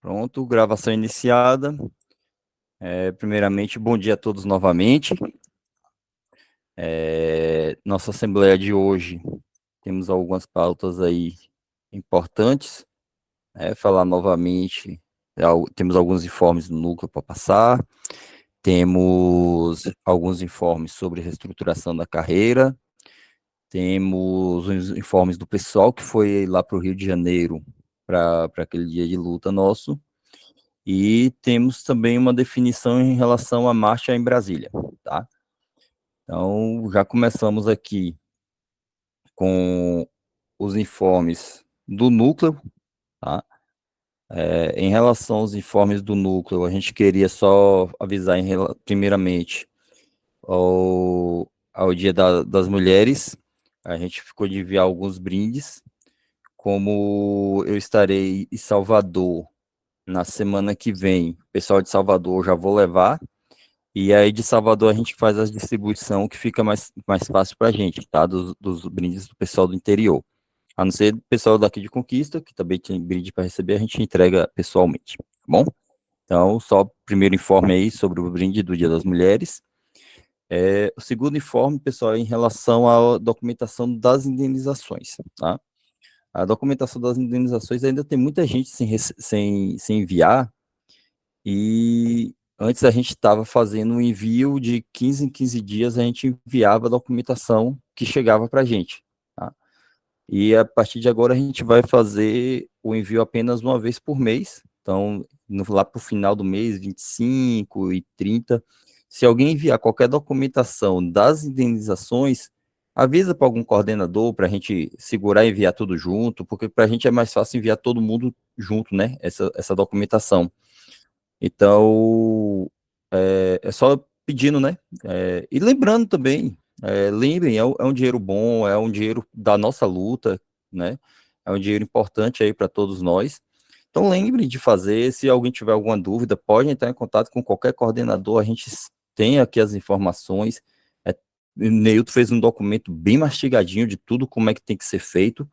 Pronto, gravação iniciada. Primeiramente, bom dia a todos novamente. Nossa assembleia de hoje, temos algumas pautas aí importantes. Falar novamente, temos alguns informes do núcleo para passar, temos alguns informes sobre reestruturação da carreira, temos os informes do pessoal que foi lá para o Rio de Janeiro para aquele dia de luta nosso. E temos também uma definição em relação à marcha em Brasília, tá? Então, já começamos aqui com os informes do núcleo, tá? Em relação aos informes do núcleo, a gente queria só avisar, primeiramente, ao Dia das Mulheres, a gente ficou de enviar alguns brindes, como eu estarei em Salvador na semana que vem, o pessoal de Salvador já vou levar. E aí de Salvador a gente faz a distribuição que fica mais fácil para a gente, tá? Dos brindes do pessoal do interior. A não ser do pessoal daqui de Conquista, que também tem brinde para receber, a gente entrega pessoalmente, tá bom? Então, só o primeiro informe aí sobre o brinde do Dia das Mulheres. O segundo informe, pessoal, é em relação à documentação das indenizações, tá? A documentação das indenizações ainda tem muita gente sem enviar, e antes a gente estava fazendo um envio de 15 em 15 dias, a gente enviava a documentação que chegava para a gente, tá? E a partir de agora a gente vai fazer o envio apenas uma vez por mês. Então, lá para o final do mês, 25 e 30, se alguém enviar qualquer documentação das indenizações, avisa para algum coordenador para a gente segurar e enviar tudo junto, porque para a gente é mais fácil enviar todo mundo junto, né? Essa documentação. Então, é só pedindo, né? E lembrando também, lembrem, é um dinheiro bom, é um dinheiro da nossa luta, né? É um dinheiro importante aí para todos nós. Então, lembrem de fazer. Se alguém tiver alguma dúvida, pode entrar em contato com qualquer coordenador. A gente tem aqui as informações. O Neilton fez um documento bem mastigadinho de tudo como é que tem que ser feito.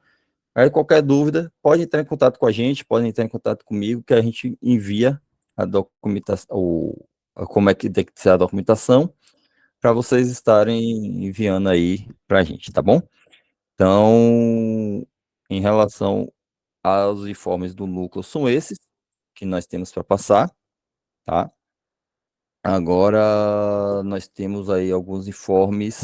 Aí, qualquer dúvida, pode entrar em contato com a gente, pode entrar em contato comigo, que a gente envia a documentação, como é que tem que ser a documentação, para vocês estarem enviando aí para a gente, tá bom? Então, em relação aos informes do núcleo, são esses que nós temos para passar, tá? Agora, nós temos aí alguns informes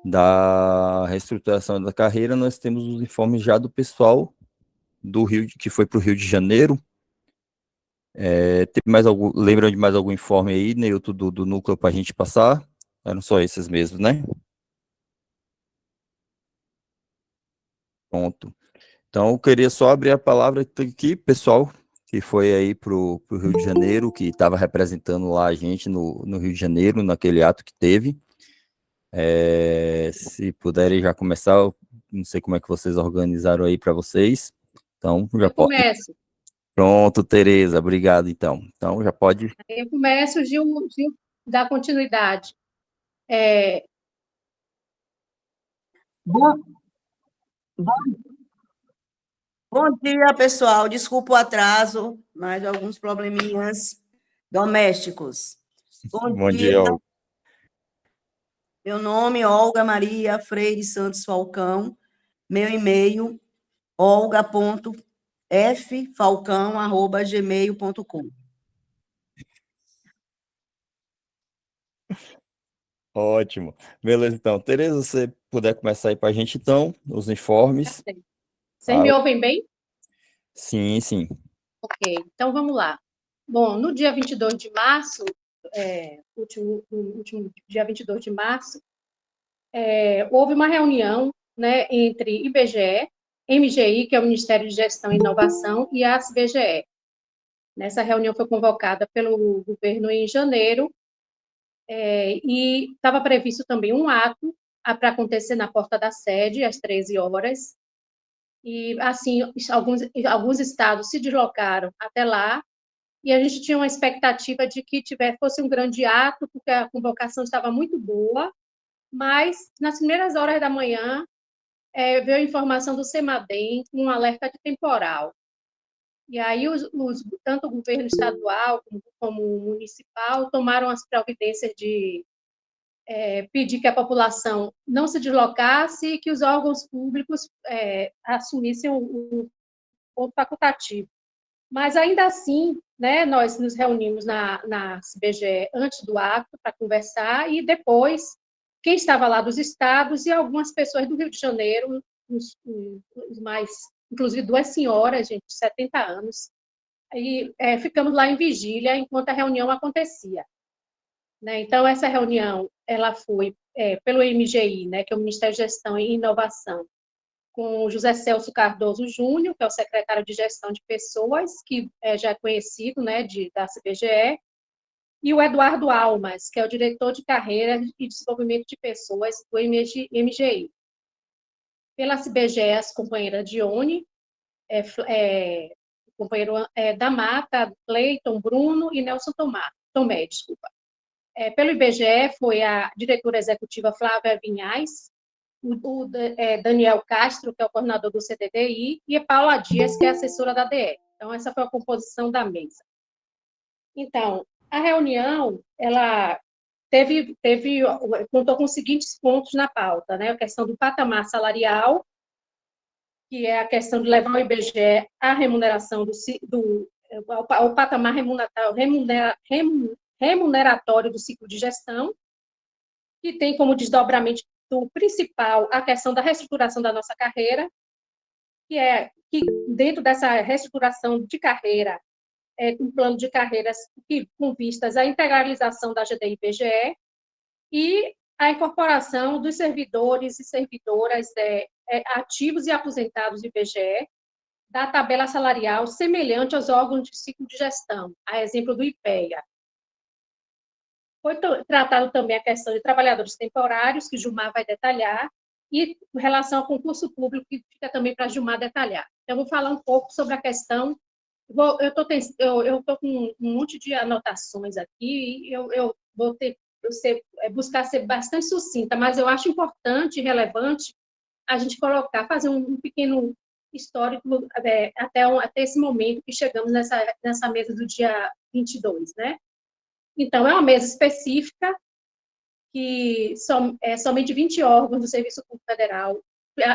da reestruturação da carreira, nós temos os informes já do pessoal do Rio, que foi para o Rio de Janeiro. Tem mais algum, lembram de mais algum informe aí, Neilton, do núcleo para a gente passar? Eram só esses mesmos, né? Pronto. Então, eu queria só abrir a palavra aqui, pessoal, que foi aí para o Rio de Janeiro, que estava representando lá a gente no Rio de Janeiro, naquele ato que teve. Se puderem já começar, eu não sei como é que vocês organizaram aí para vocês. Então, já Eu pode. começo. Pronto, Tereza, obrigado, então. Então, já pode. Eu começo, Gil dá continuidade. É, Bom, bom, bom dia, pessoal. Desculpa o atraso, mas alguns probleminhas domésticos. Bom Bom dia. dia. Meu nome é Olga Maria Freire Santos Falcão. Meu e-mail, olga.ffalcão@gmail.com. Ótimo. Beleza, então. Tereza, se você puder começar aí para a gente, então, os informes. vocês Tá? me ouvem bem? Sim, sim. Ok, então vamos lá. Bom, no dia 22 de março, último dia 22 de março, houve uma reunião, né, entre IBGE, MGI, que é o Ministério de Gestão e Inovação, e a ASBGE. Nessa reunião foi convocada pelo governo em janeiro, e estava previsto também um ato para acontecer na porta da sede, às 13 horas. E, assim, alguns estados se deslocaram até lá, e a gente tinha uma expectativa de que fosse um grande ato, porque a convocação estava muito boa, mas, nas primeiras horas da manhã, veio a informação do CEMADEM com um alerta de temporal. E aí, tanto o governo estadual como o municipal tomaram as providências de pedir que a população não se deslocasse e que os órgãos públicos assumissem o ponto facultativo. Mas, ainda assim, né, nós nos reunimos na CBGE antes do ato para conversar e depois, quem estava lá dos estados e algumas pessoas do Rio de Janeiro, os mais, inclusive 2 senhoras, gente, de 70 anos, e ficamos lá em vigília enquanto a reunião acontecia. Né? Então, essa reunião ela foi pelo MGI, né, que é o Ministério de Gestão e Inovação, com o José Celso Cardoso Júnior, que é o secretário de Gestão de Pessoas, que já é conhecido, né, da CBGE, e o Eduardo Almas, que é o diretor de Carreira e Desenvolvimento de Pessoas do MGI. Pela CBGE, as companheiras Dione, o companheiro da Mata, Cleiton, Bruno e Nelson Tomé, desculpa. Pelo IBGE, foi a diretora executiva Flávia Vinhais, o Daniel Castro, que é o coordenador do CDDI, e a Paula Dias, que é assessora da DE. Então, essa foi a composição da mesa. Então, a reunião, ela contou com os seguintes pontos na pauta, né? A questão do patamar salarial, que é a questão de levar o IBGE à remuneração ao patamar remuneratório do ciclo de gestão, que tem como desdobramento principal a questão da reestruturação da nossa carreira, que dentro dessa reestruturação de carreira, um plano de carreiras com vistas à integralização da GDI-IBGE e a incorporação dos servidores e servidoras ativos e aposentados do IBGE da tabela salarial semelhante aos órgãos de ciclo de gestão, a exemplo do IPEA. Foi tratado também a questão de trabalhadores temporários, que Gilmar vai detalhar, e em relação ao concurso público, que fica também para Gilmar detalhar. Então, eu vou falar um pouco sobre a questão. Eu estou com um monte de anotações aqui, e eu vou buscar ser bastante sucinta, mas eu acho importante e relevante a gente fazer um pequeno histórico até esse momento que chegamos nessa mesa do dia 22, né? Então, é uma mesa específica que somente 20 órgãos do Serviço Público Federal,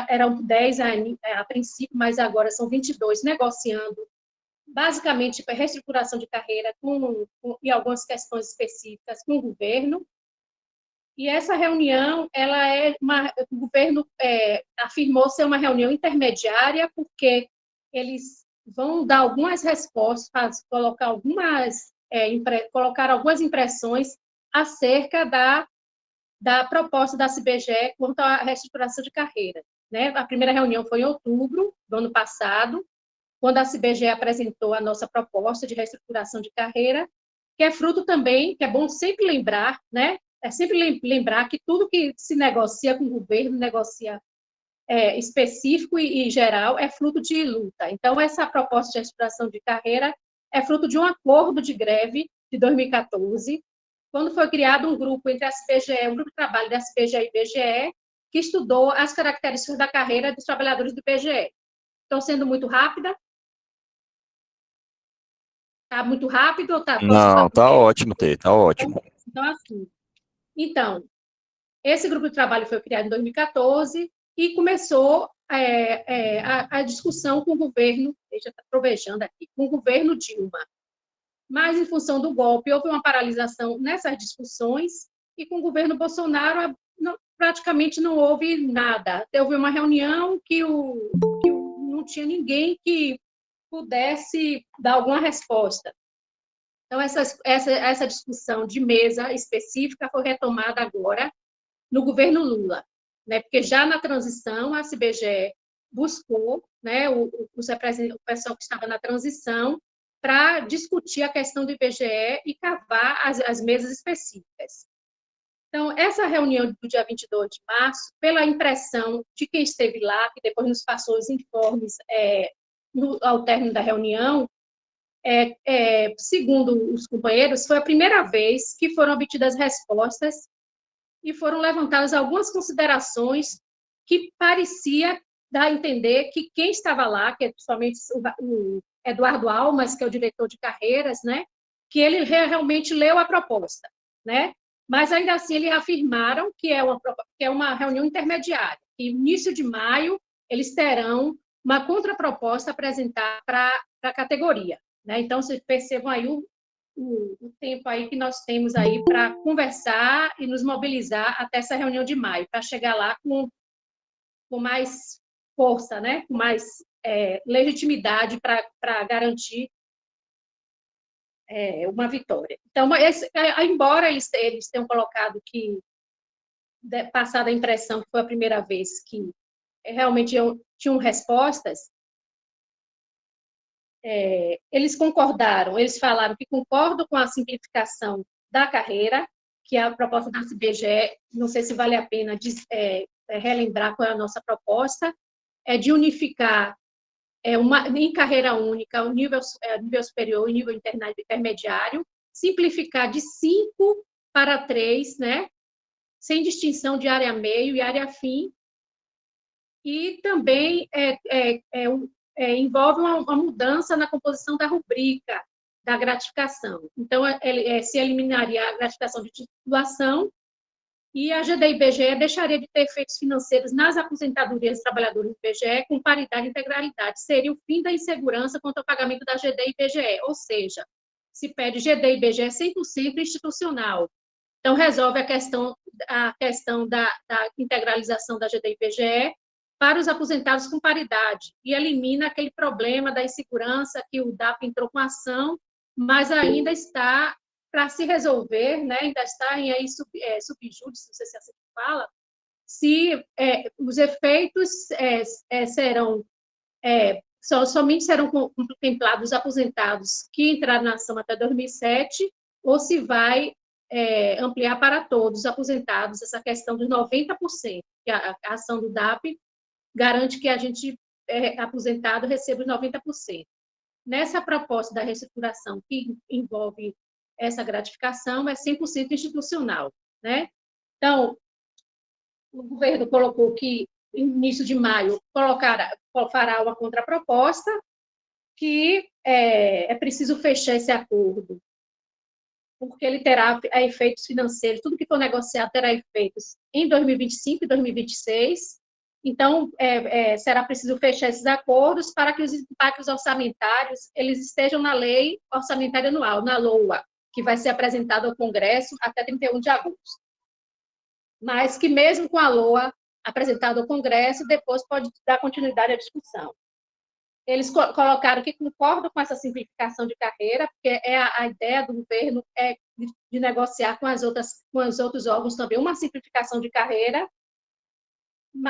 eram 10 a princípio, mas agora são 22, negociando, basicamente, a reestruturação de carreira e algumas questões específicas com o governo. E essa reunião, o governo afirmou ser uma reunião intermediária, porque eles vão dar algumas respostas, colocar algumas impressões acerca da proposta da CBGE quanto à reestruturação de carreira. Né? A primeira reunião foi em outubro do ano passado, quando a CBGE apresentou a nossa proposta de reestruturação de carreira, que é fruto também, que é bom sempre lembrar, né? É sempre lembrar que tudo que se negocia com o governo, negocia específico e geral, é fruto de luta. Então, essa proposta de reestruturação de carreira é fruto de um acordo de greve de 2014, quando foi criado um grupo entre a CBGE, um grupo de trabalho da CBGE e IBGE, que estudou as características da carreira dos trabalhadores do IBGE. Estão sendo muito rápida? Está muito rápido ou tá? Não, tá ótimo, Tê, tá ótimo. Então, assim. Então, esse grupo de trabalho foi criado em 2014 e começou a discussão com o governo, já está trovejando aqui, com o governo Dilma. Mas, em função do golpe, houve uma paralisação nessas discussões e com o governo Bolsonaro praticamente não houve nada. Houve uma reunião que não tinha ninguém que pudesse dar alguma resposta. Então, essa discussão de mesa específica foi retomada agora no governo Lula, né? Porque já na transição, a CBGE buscou, né, o pessoal que estava na transição para discutir a questão do IBGE e cavar as mesas específicas. Então, essa reunião do dia 22 de março, pela impressão de quem esteve lá, que depois nos passou os informes ao término da reunião, segundo os companheiros, foi a primeira vez que foram obtidas respostas e foram levantadas algumas considerações que parecia dar a entender que quem estava lá, que é principalmente Eduardo Almas, que é o diretor de carreiras, né, que ele realmente leu a proposta, né, mas ainda assim eles afirmaram que é uma reunião intermediária, que início de maio eles terão uma contraproposta apresentada para a categoria, né, então vocês percebam aí o tempo aí que nós temos aí para conversar e nos mobilizar até essa reunião de maio, para chegar lá com mais força, né? Com mais legitimidade para garantir uma vitória. Então, embora eles tenham colocado que, passada a impressão que foi a primeira vez que realmente tinham respostas, eles concordaram, eles falaram que concordam com a simplificação da carreira, que é a proposta da CBGE, não sei se vale a pena relembrar qual é a nossa proposta, é de unificar em carreira única o nível superior e nível intermediário, simplificar de 5 para 3, né, sem distinção de área meio e área fim, e também envolve uma mudança na composição da rubrica da gratificação. Então, se eliminaria a gratificação de titulação e a GD-IBGE deixaria de ter efeitos financeiros nas aposentadorias dos trabalhadores do IBGE com paridade e integralidade. Seria o fim da insegurança quanto ao pagamento da GD-IBGE, ou seja, se pede GD-IBGE 100% institucional. Então, resolve a questão da integralização da GD-IBGE para os aposentados com paridade e elimina aquele problema da insegurança que o DAP entrou com ação, mas ainda está para se resolver, né? Ainda está em subjúdice, não sei se é assim que fala, se os efeitos somente serão contemplados os aposentados que entraram na ação até 2007, ou se vai ampliar para todos os aposentados essa questão dos 90%, que a ação do DAP garante que a gente, aposentado, receba os 90%. Nessa proposta da reestruturação que envolve essa gratificação, é 100% institucional, né? Então, o governo colocou que, no início de maio, fará uma contraproposta, que é preciso fechar esse acordo, porque ele terá efeitos financeiros, tudo que for negociado terá efeitos em 2025 e 2026, então, será preciso fechar esses acordos para que os impactos orçamentários eles estejam na Lei Orçamentária Anual, na LOA, que vai ser apresentada ao Congresso até 31 de agosto. Mas que, mesmo com a LOA apresentada ao Congresso, depois pode dar continuidade à discussão. Eles colocaram que concordam com essa simplificação de carreira, porque a ideia do governo é de negociar com os outros órgãos também uma simplificação de carreira,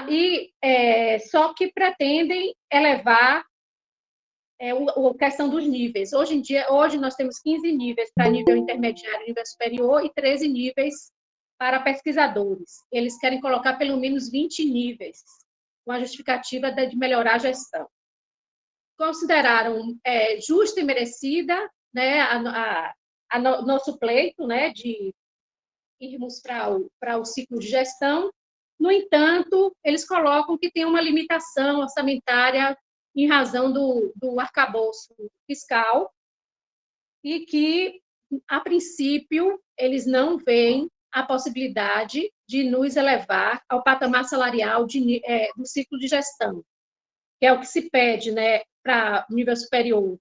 e só que pretendem elevar a questão dos níveis. Hoje nós temos 15 níveis para nível intermediário e nível superior e 13 níveis para pesquisadores. Eles querem colocar pelo menos 20 níveis, com a justificativa de melhorar a gestão. Consideraram justa e merecida, né, nosso pleito, né, de irmos para o ciclo de gestão. No entanto, eles colocam que tem uma limitação orçamentária em razão do arcabouço fiscal e que, a princípio, eles não veem a possibilidade de nos elevar ao patamar salarial do ciclo de gestão, que é o que se pede, né, para nível superior,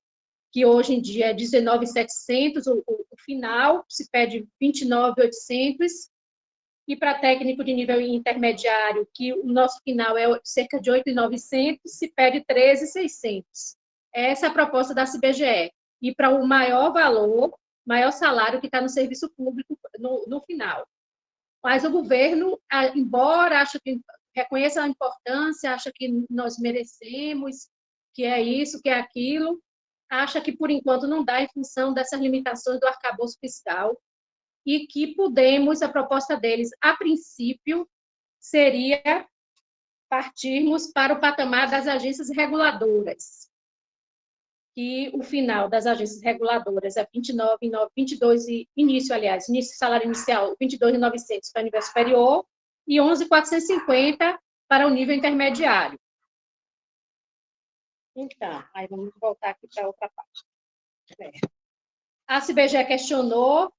que hoje em dia é 19.700, o final, se pede 29.800, e para técnico de nível intermediário, que o nosso final é cerca de 8.900, se pede 13.600. Essa é a proposta da CBGE. E para o maior valor, maior salário que está no serviço público no final. Mas o governo, embora reconheça a importância, acha que nós merecemos, que é isso, que é aquilo, acha que, por enquanto, não dá em função dessas limitações do arcabouço fiscal, e que a proposta deles, a princípio, seria partirmos para o patamar das agências reguladoras, que o final das agências reguladoras é 22 início salário inicial 22.900 para o nível superior e 11.450 para o nível intermediário. Então, aí vamos voltar aqui para outra parte. A CBGE questionou,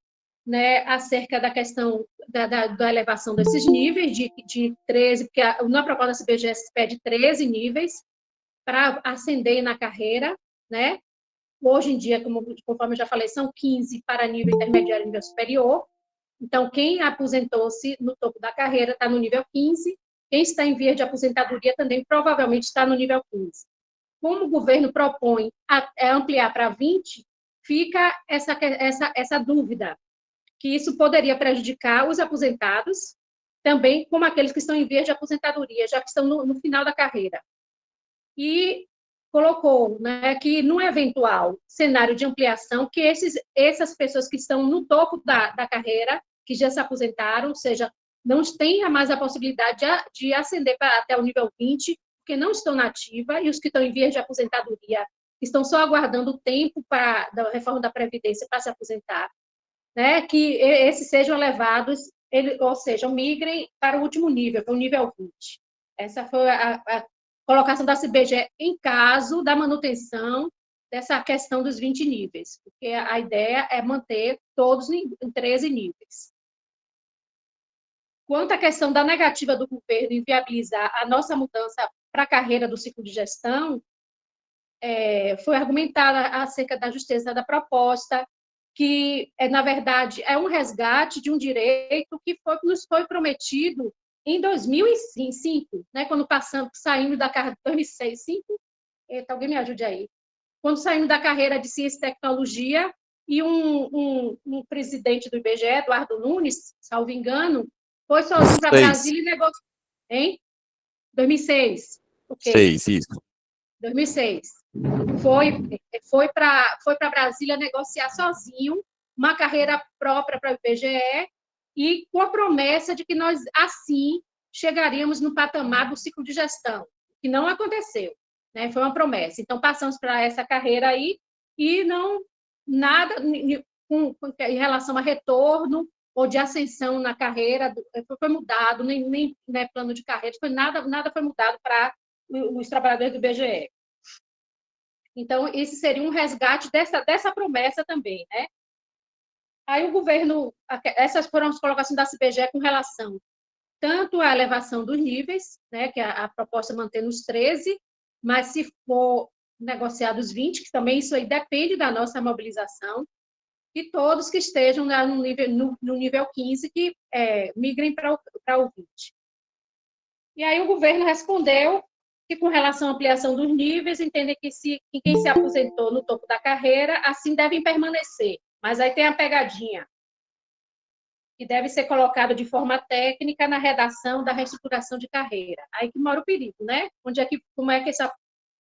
né, acerca da questão da elevação desses níveis de 13, porque na proposta da CBGE se pede 13 níveis para ascender na carreira, né? Hoje em dia, conforme eu já falei, são 15 para nível intermediário e nível superior. Então, quem aposentou-se no topo da carreira está no nível 15, quem está em via de aposentadoria também provavelmente está no nível 15. Como o governo propõe ampliar para 20, fica essa dúvida, que isso poderia prejudicar os aposentados, também como aqueles que estão em via de aposentadoria, já que estão no final da carreira. E colocou, né, que num eventual cenário de ampliação, que essas pessoas que estão no topo da carreira, que já se aposentaram, ou seja, não tenha mais a possibilidade de ascender até o nível 20, porque não estão na ativa, e os que estão em vias de aposentadoria estão só aguardando o tempo da reforma da Previdência para se aposentar, né, que esses sejam levados, ou seja, migrem para o último nível, para o nível 20. Essa foi a colocação da CBGE em caso da manutenção dessa questão dos 20 níveis, porque a ideia é manter todos em 13 níveis. Quanto à questão da negativa do governo em viabilizar a nossa mudança para a carreira do ciclo de gestão, foi argumentada acerca da justeza da proposta, que, na verdade, é um resgate de um direito que nos foi prometido em 2005, né, quando saímos da carreira de 2006, 2005, alguém me ajude aí, quando saímos da carreira de ciência e tecnologia, e um presidente do IBGE, Eduardo Nunes, salvo engano, foi sozinho para Brasília e negociou. Hein? 2006. Ok. 6, isso. 2006. Foi para Brasília negociar sozinho uma carreira própria para o IBGE e com a promessa de que nós, assim, chegaríamos no patamar do ciclo de gestão, que não aconteceu, né? Foi uma promessa. Então, passamos para essa carreira aí e não nada em relação a retorno ou de ascensão na carreira, foi mudado, nem né, plano de carreira, nada foi mudado para os trabalhadores do IBGE. Então, esse seria um resgate dessa promessa também, né? Aí o governo, essas foram as colocações da CBGE com relação tanto à elevação dos níveis, né, que a proposta mantém nos 13, mas se for negociado os 20, que também isso aí depende da nossa mobilização, e todos que estejam no nível 15, que migrem para o 20. E aí o governo respondeu que, com relação à ampliação dos níveis, entendem que quem se aposentou no topo da carreira, assim devem permanecer. Mas aí tem a pegadinha, que deve ser colocado de forma técnica na redação da reestruturação de carreira. Aí que mora o perigo, né?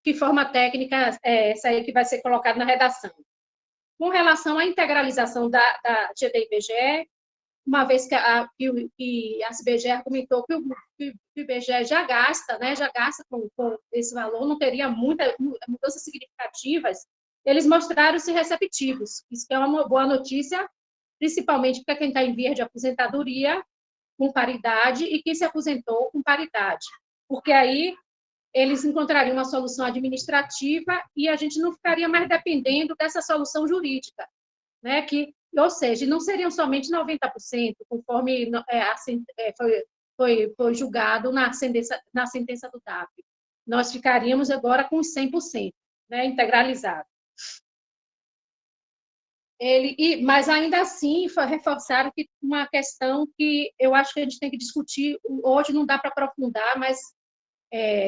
Que forma técnica é essa aí que vai ser colocada na redação? Com relação à integralização da GD-IBGE, uma vez que a CBGE argumentou que o IBGE já gasta, né, com esse valor, não teria mudanças significativas, eles mostraram-se receptivos. Isso é uma boa notícia, principalmente para quem está em via de aposentadoria com paridade e quem se aposentou com paridade, porque aí eles encontrariam uma solução administrativa e a gente não ficaria mais dependendo dessa solução jurídica, né? Ou seja, não seriam somente 90%, conforme foi julgado na sentença do DAP. Nós ficaríamos agora com 100%, né, integralizado. Mas ainda assim, reforçaram que uma questão que eu acho que a gente tem que discutir, hoje não dá para aprofundar, mas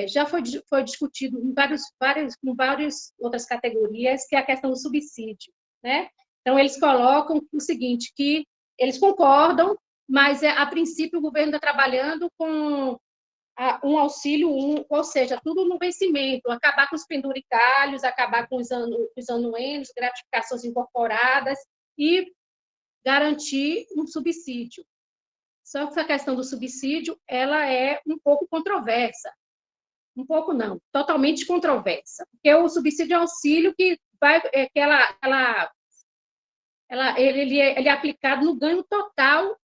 já foi discutido em várias outras categorias, que é a questão do subsídio, né? Então, eles colocam o seguinte, que eles concordam, mas, a princípio, o governo está trabalhando com um auxílio, ou seja, tudo no vencimento, acabar com os penduricalhos, acabar com os anuênios, gratificações incorporadas e garantir um subsídio. Só que essa questão do subsídio, ela é um pouco controversa. Um pouco não, totalmente controversa. Porque o subsídio é um auxílio que ele é aplicado no ganho total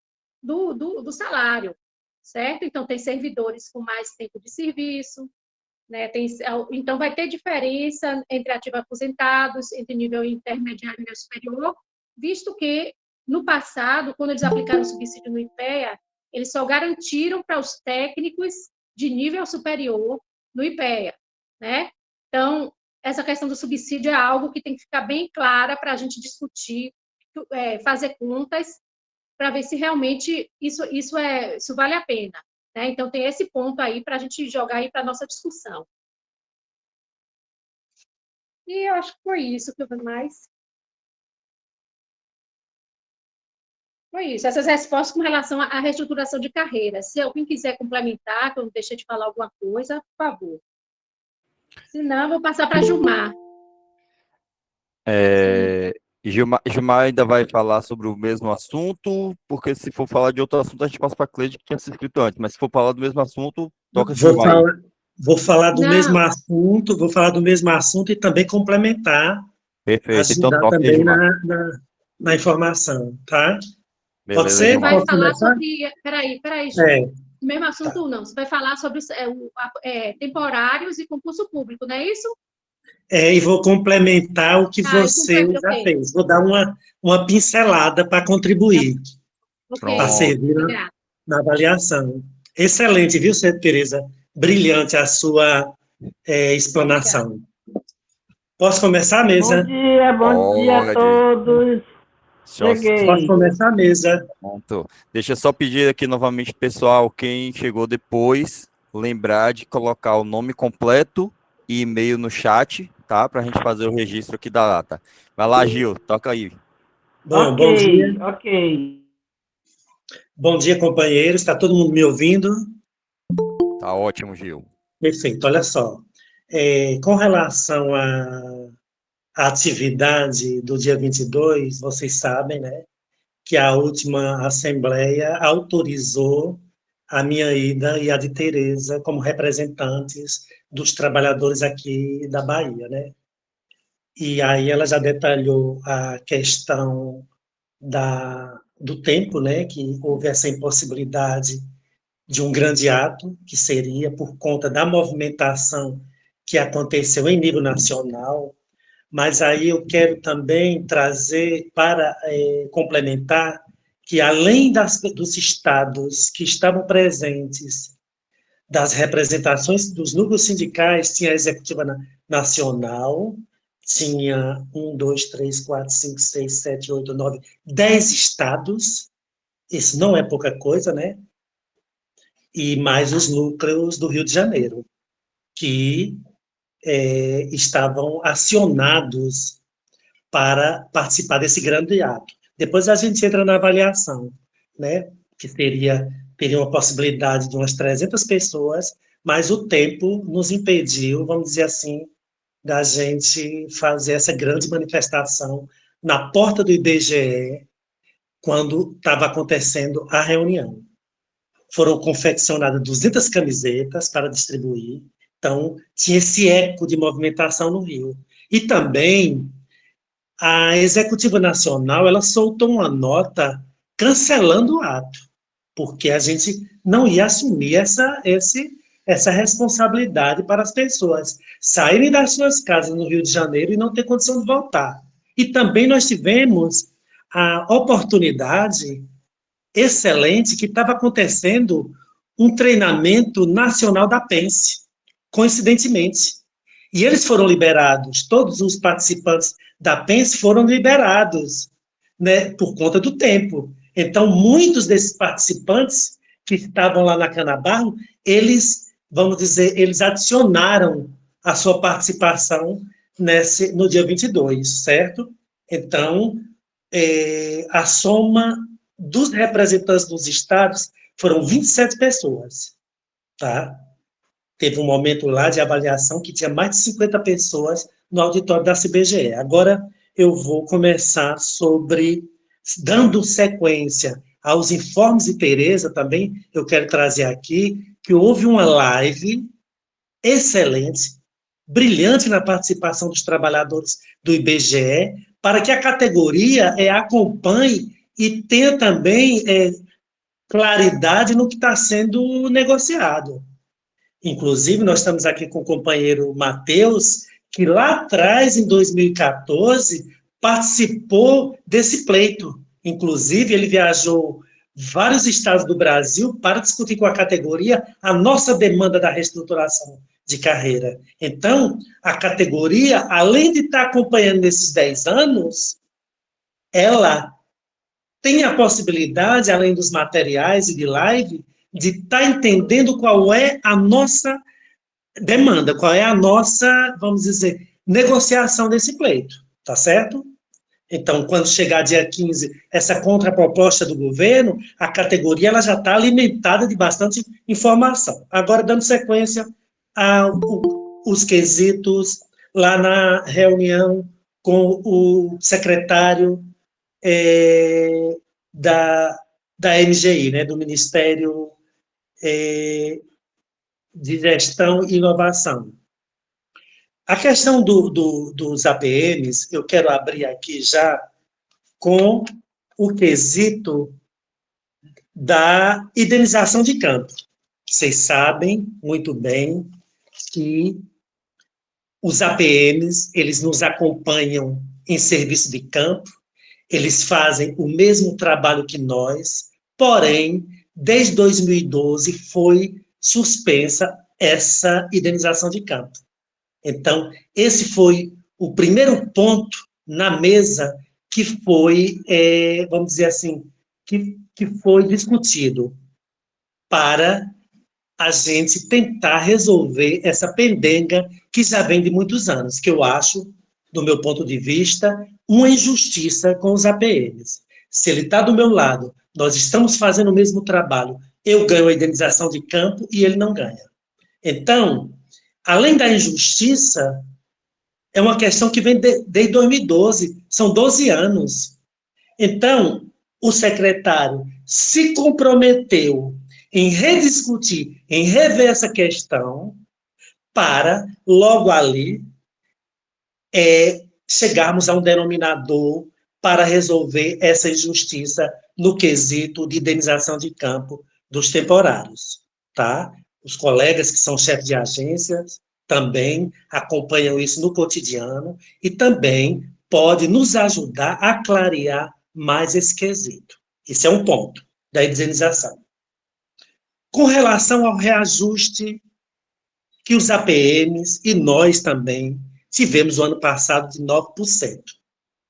do salário, certo? Então, tem servidores com mais tempo de serviço, né? Então, vai ter diferença entre ativos aposentados, entre nível intermediário e nível superior, visto que, no passado, quando eles aplicaram o subsídio no IPEA, eles só garantiram para os técnicos de nível superior no IPEA, né? Então, essa questão do subsídio é algo que tem que ficar bem clara para a gente discutir, fazer contas, para ver se realmente isso vale a pena. Né? Então, tem esse ponto aí para a gente jogar aí para a nossa discussão. E eu acho que foi isso que eu vi mais. Foi isso. Essas respostas com relação à reestruturação de carreira. Se alguém quiser complementar, que eu não deixei de falar alguma coisa, por favor. Se não, eu vou passar para a Gilmar. Gilmar ainda vai falar sobre o mesmo assunto, porque se for falar de outro assunto, a gente passa para a Cleide, que tinha se inscrito antes, mas se for falar do mesmo assunto, toca Gilmar aí. Vou falar do mesmo assunto e também complementar, Perfeito, então ajudar toca aí, também Gilmar. na informação, tá? Beleza, Pode ser? Gilmar. Vai Posso falar começar? sobre... Peraí, Gil. O mesmo assunto Tá. não. Você vai falar sobre temporários e concurso público, não é isso? E vou complementar o que você já ok. fez. Vou dar uma pincelada para contribuir, para Ok, servir obrigada. na avaliação. Excelente, viu, Tereza? Brilhante a sua explanação. Posso começar a mesa? Bom dia a todos. Cheguei. Posso começar a mesa? Pronto. Deixa eu só pedir aqui novamente, pessoal, quem chegou depois, lembrar de colocar o nome completo e e-mail no chat, tá? Para a gente fazer o registro aqui da data. Vai lá, Gil, toca aí. Bom dia. Ok. Bom dia, companheiros. Está todo mundo me ouvindo? Tá ótimo, Gil. Perfeito. Olha só. Com relação à atividade do dia 22, vocês sabem, né, que a última Assembleia autorizou a minha ida e a de Tereza como representantes dos trabalhadores aqui da Bahia, né? E aí ela já detalhou a questão do tempo, né, que houve essa impossibilidade de um grande ato, que seria por conta da movimentação que aconteceu em nível nacional, mas aí eu quero também trazer para complementar que, além dos estados que estavam presentes, das representações dos núcleos sindicais, tinha a executiva nacional, tinha 1, 2, 3, 4, 5, 6, 7, 8, 9, 10 estados, isso não é pouca coisa, né? E mais os núcleos do Rio de Janeiro, que estavam acionados para participar desse grande ato. Depois a gente entra na avaliação, né? Que teria uma possibilidade de umas 300 pessoas, mas o tempo nos impediu, vamos dizer assim, da gente fazer essa grande manifestação na porta do IBGE, quando estava acontecendo a reunião. Foram confeccionadas 200 camisetas para distribuir, então tinha esse eco de movimentação no Rio. E também a Executiva Nacional, ela soltou uma nota cancelando o ato, porque a gente não ia assumir essa responsabilidade para as pessoas saírem das suas casas no Rio de Janeiro e não ter condição de voltar. E também nós tivemos a oportunidade excelente que estava acontecendo um treinamento nacional da Pense, coincidentemente. E eles foram liberados, todos os participantes da Pense foram liberados, né, por conta do tempo. Então, muitos desses participantes que estavam lá na Canabarro, eles, vamos dizer, eles adicionaram a sua participação no dia 22, certo? Então, a soma dos representantes dos estados foram 27 pessoas, tá? Teve um momento lá de avaliação que tinha mais de 50 pessoas no auditório da CBGE. Agora eu vou começar dando sequência aos informes de Tereza também, eu quero trazer aqui que houve uma live excelente, brilhante na participação dos trabalhadores do IBGE, para que a categoria acompanhe e tenha também claridade no que está sendo negociado. Inclusive, nós estamos aqui com o companheiro Matheus, que lá atrás, em 2014, participou desse pleito. Inclusive, ele viajou vários estados do Brasil para discutir com a categoria a nossa demanda da reestruturação de carreira. Então, a categoria, além de estar acompanhando nesses 10 anos, ela tem a possibilidade, além dos materiais e de live, de estar entendendo qual é a nossa demanda, qual é a nossa, vamos dizer, negociação desse pleito, tá certo? Então, quando chegar dia 15, essa contraproposta do governo, a categoria ela já está alimentada de bastante informação. Agora, dando sequência aos quesitos lá na reunião com o secretário da MGI, né, do Ministério de Gestão e Inovação. A questão dos APMs, eu quero abrir aqui já com o quesito da indenização de campo. Vocês sabem muito bem que os APMs, eles nos acompanham em serviço de campo, eles fazem o mesmo trabalho que nós, porém, desde 2012 foi suspensa essa indenização de campo. Então, esse foi o primeiro ponto na mesa que foi, vamos dizer assim, que foi discutido para a gente tentar resolver essa pendenga que já vem de muitos anos, que eu acho, do meu ponto de vista, uma injustiça com os APMs. Se ele está do meu lado, nós estamos fazendo o mesmo trabalho, eu ganho a indenização de campo e ele não ganha. Então, além da injustiça, é uma questão que vem desde 2012, são 12 anos. Então, o secretário se comprometeu em rediscutir, em rever essa questão, para, logo ali, chegarmos a um denominador para resolver essa injustiça no quesito de indenização de campo dos temporários, tá? Os colegas que são chefes de agências também acompanham isso no cotidiano e também pode nos ajudar a clarear mais esse quesito. Esse é um ponto da indenização. Com relação ao reajuste que os APMs e nós também tivemos o ano passado de 9%,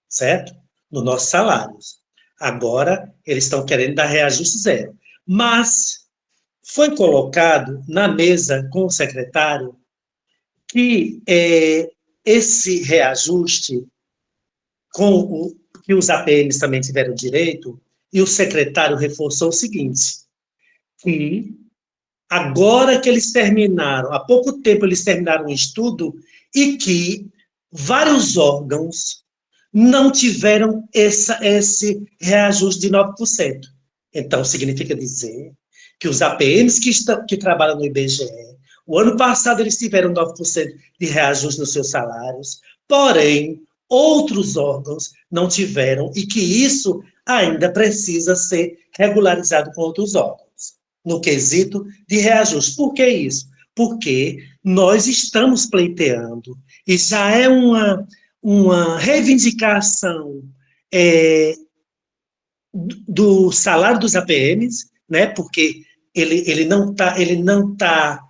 certo? Nos nossos salários. Agora, eles estão querendo dar reajuste zero. Mas foi colocado na mesa com o secretário que esse reajuste, que os APMs também tiveram direito, e o secretário reforçou o seguinte, que agora que eles terminaram, há pouco tempo eles terminaram um estudo, e que vários órgãos não tiveram esse reajuste de 9%. Então, significa dizer que os APMs que trabalham no IBGE, o ano passado eles tiveram 9% de reajuste nos seus salários, porém, outros órgãos não tiveram, e que isso ainda precisa ser regularizado com outros órgãos, no quesito de reajuste. Por que isso? Porque nós estamos pleiteando, e já é uma reivindicação do salário dos APMs, né, porque ele não está,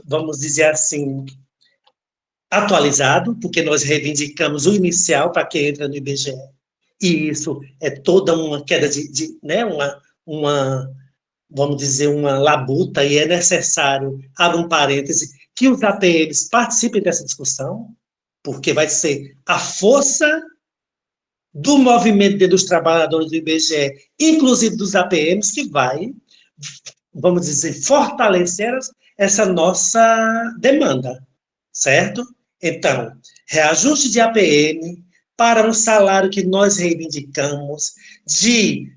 vamos dizer assim, atualizado, porque nós reivindicamos o inicial para quem entra no IBGE, e isso é toda uma queda né, vamos dizer, uma labuta, e é necessário, abro um parêntese, que os APMs participem dessa discussão, porque vai ser a força do movimento dos trabalhadores do IBGE, inclusive dos APMs, que vai, vamos dizer, fortalecer essa nossa demanda, certo? Então, reajuste de APM para um salário que nós reivindicamos,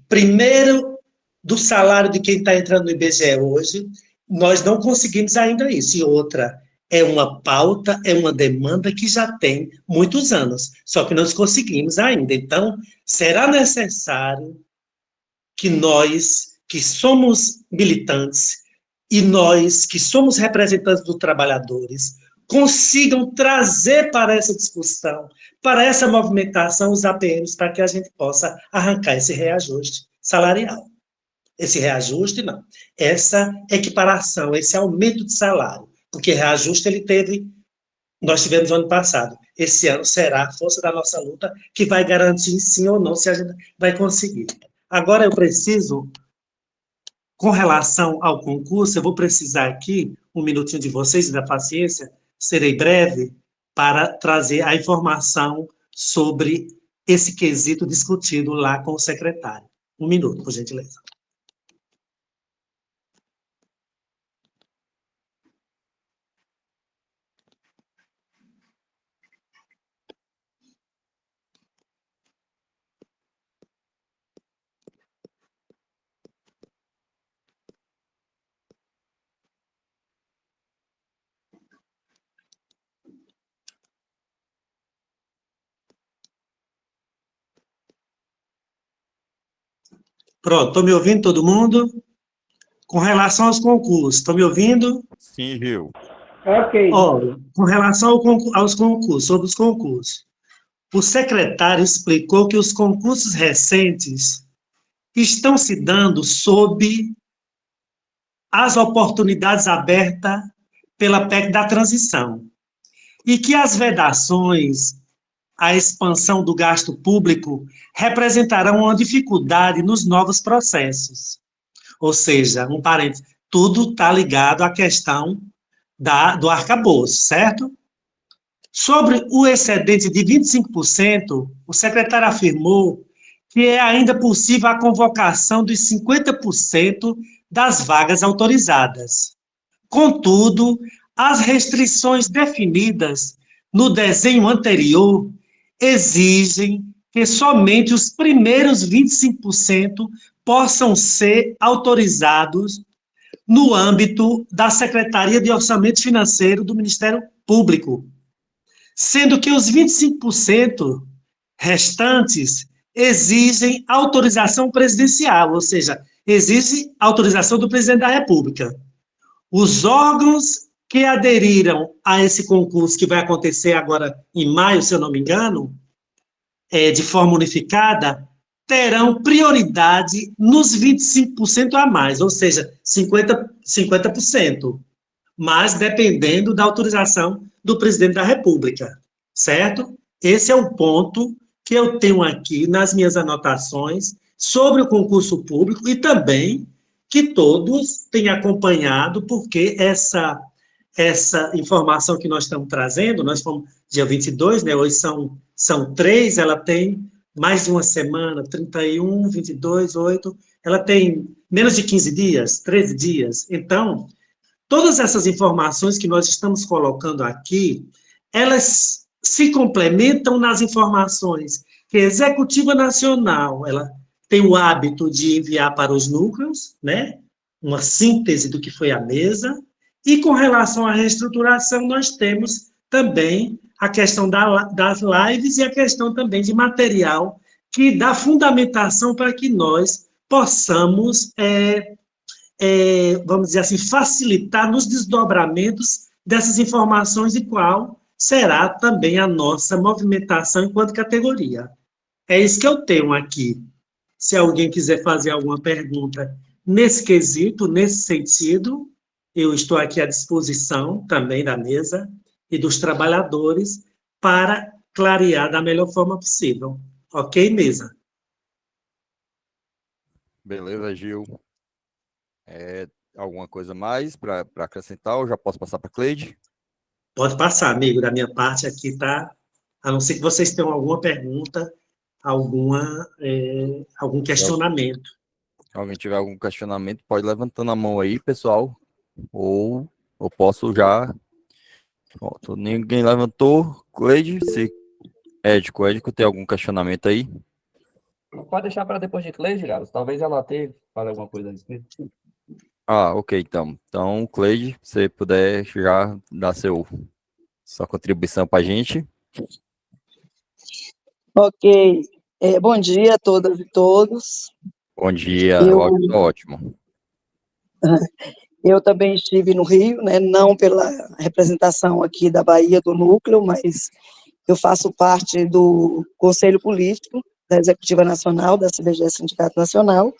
primeiro, do salário de quem está entrando no IBGE hoje, nós não conseguimos ainda isso. E outra, é uma pauta, é uma demanda que já tem muitos anos, só que nós conseguimos ainda. Então, será necessário que nós, que somos militantes, e nós, que somos representantes dos trabalhadores, consigam trazer para essa discussão, para essa movimentação, os APMs, para que a gente possa arrancar esse reajuste salarial. Esse reajuste, não. Essa equiparação, esse aumento de salário. Porque reajuste nós tivemos no ano passado. Esse ano será a força da nossa luta que vai garantir sim ou não se a gente vai conseguir. Agora eu preciso, com relação ao concurso, eu vou precisar aqui, um minutinho de vocês e da paciência, serei breve, para trazer a informação sobre esse quesito discutido lá com o secretário. Um minuto, por gentileza. Pronto, estão me ouvindo todo mundo? Com relação aos concursos, estão me ouvindo? Sim, Gil. Ok. Olha, com relação aos concursos, sobre os concursos, o secretário explicou que os concursos recentes estão se dando sob as oportunidades abertas pela PEC da transição e que as vedações à expansão do gasto público representarão uma dificuldade nos novos processos. Ou seja, um parênteses, tudo está ligado à questão do arcabouço, certo? Sobre o excedente de 25%, o secretário afirmou que é ainda possível a convocação dos 50% das vagas autorizadas. Contudo, as restrições definidas no desenho anterior exigem que somente os primeiros 25% possam ser autorizados no âmbito da Secretaria de Orçamento Financeiro do Ministério Público, sendo que os 25% restantes exigem autorização presidencial, ou seja, exige autorização do presidente da República. Os órgãos que aderiram a esse concurso, que vai acontecer agora em maio, se eu não me engano, de forma unificada, terão prioridade nos 25% a mais, ou seja, 50%, mas dependendo da autorização do presidente da República, certo? Esse é o ponto que eu tenho aqui nas minhas anotações sobre o concurso público e também que todos têm acompanhado, porque essa informação que nós estamos trazendo, nós fomos dia 22, né, hoje são 3, ela tem mais de uma semana, 31, 22, 8, ela tem menos de 15 dias, 13 dias. Então, todas essas informações que nós estamos colocando aqui, elas se complementam nas informações que a Executiva Nacional, ela tem o hábito de enviar para os núcleos, né, uma síntese do que foi a mesa, e com relação à reestruturação, nós temos também a questão das lives e a questão também de material que dá fundamentação para que nós possamos, vamos dizer assim, facilitar nos desdobramentos dessas informações e qual será também a nossa movimentação enquanto categoria. É isso que eu tenho aqui. Se alguém quiser fazer alguma pergunta nesse quesito, nesse sentido, eu estou aqui à disposição também da mesa e dos trabalhadores para clarear da melhor forma possível. Ok, mesa? Beleza, Gil. Alguma coisa mais para acrescentar? Eu já posso passar para a Cleide? Pode passar, amigo. Da minha parte aqui tá. A não ser que vocês tenham alguma pergunta, algum questionamento. Se alguém tiver algum questionamento, pode levantando a mão aí, pessoal. Ou eu posso já. Pronto, ninguém levantou. Cleide, se Édico, tem algum questionamento aí? Pode deixar para depois de Cleide, Gabs. Talvez ela tenha para alguma coisa a respeito. Ah, ok, então. Então, Cleide, se você puder já dar sua contribuição para a gente. Ok. Bom dia a todas e todos. Bom dia, ótimo. Eu também estive no Rio, né, não pela representação aqui da Bahia, do núcleo, mas eu faço parte do Conselho Político da Executiva Nacional, da CBGE Sindicato Nacional,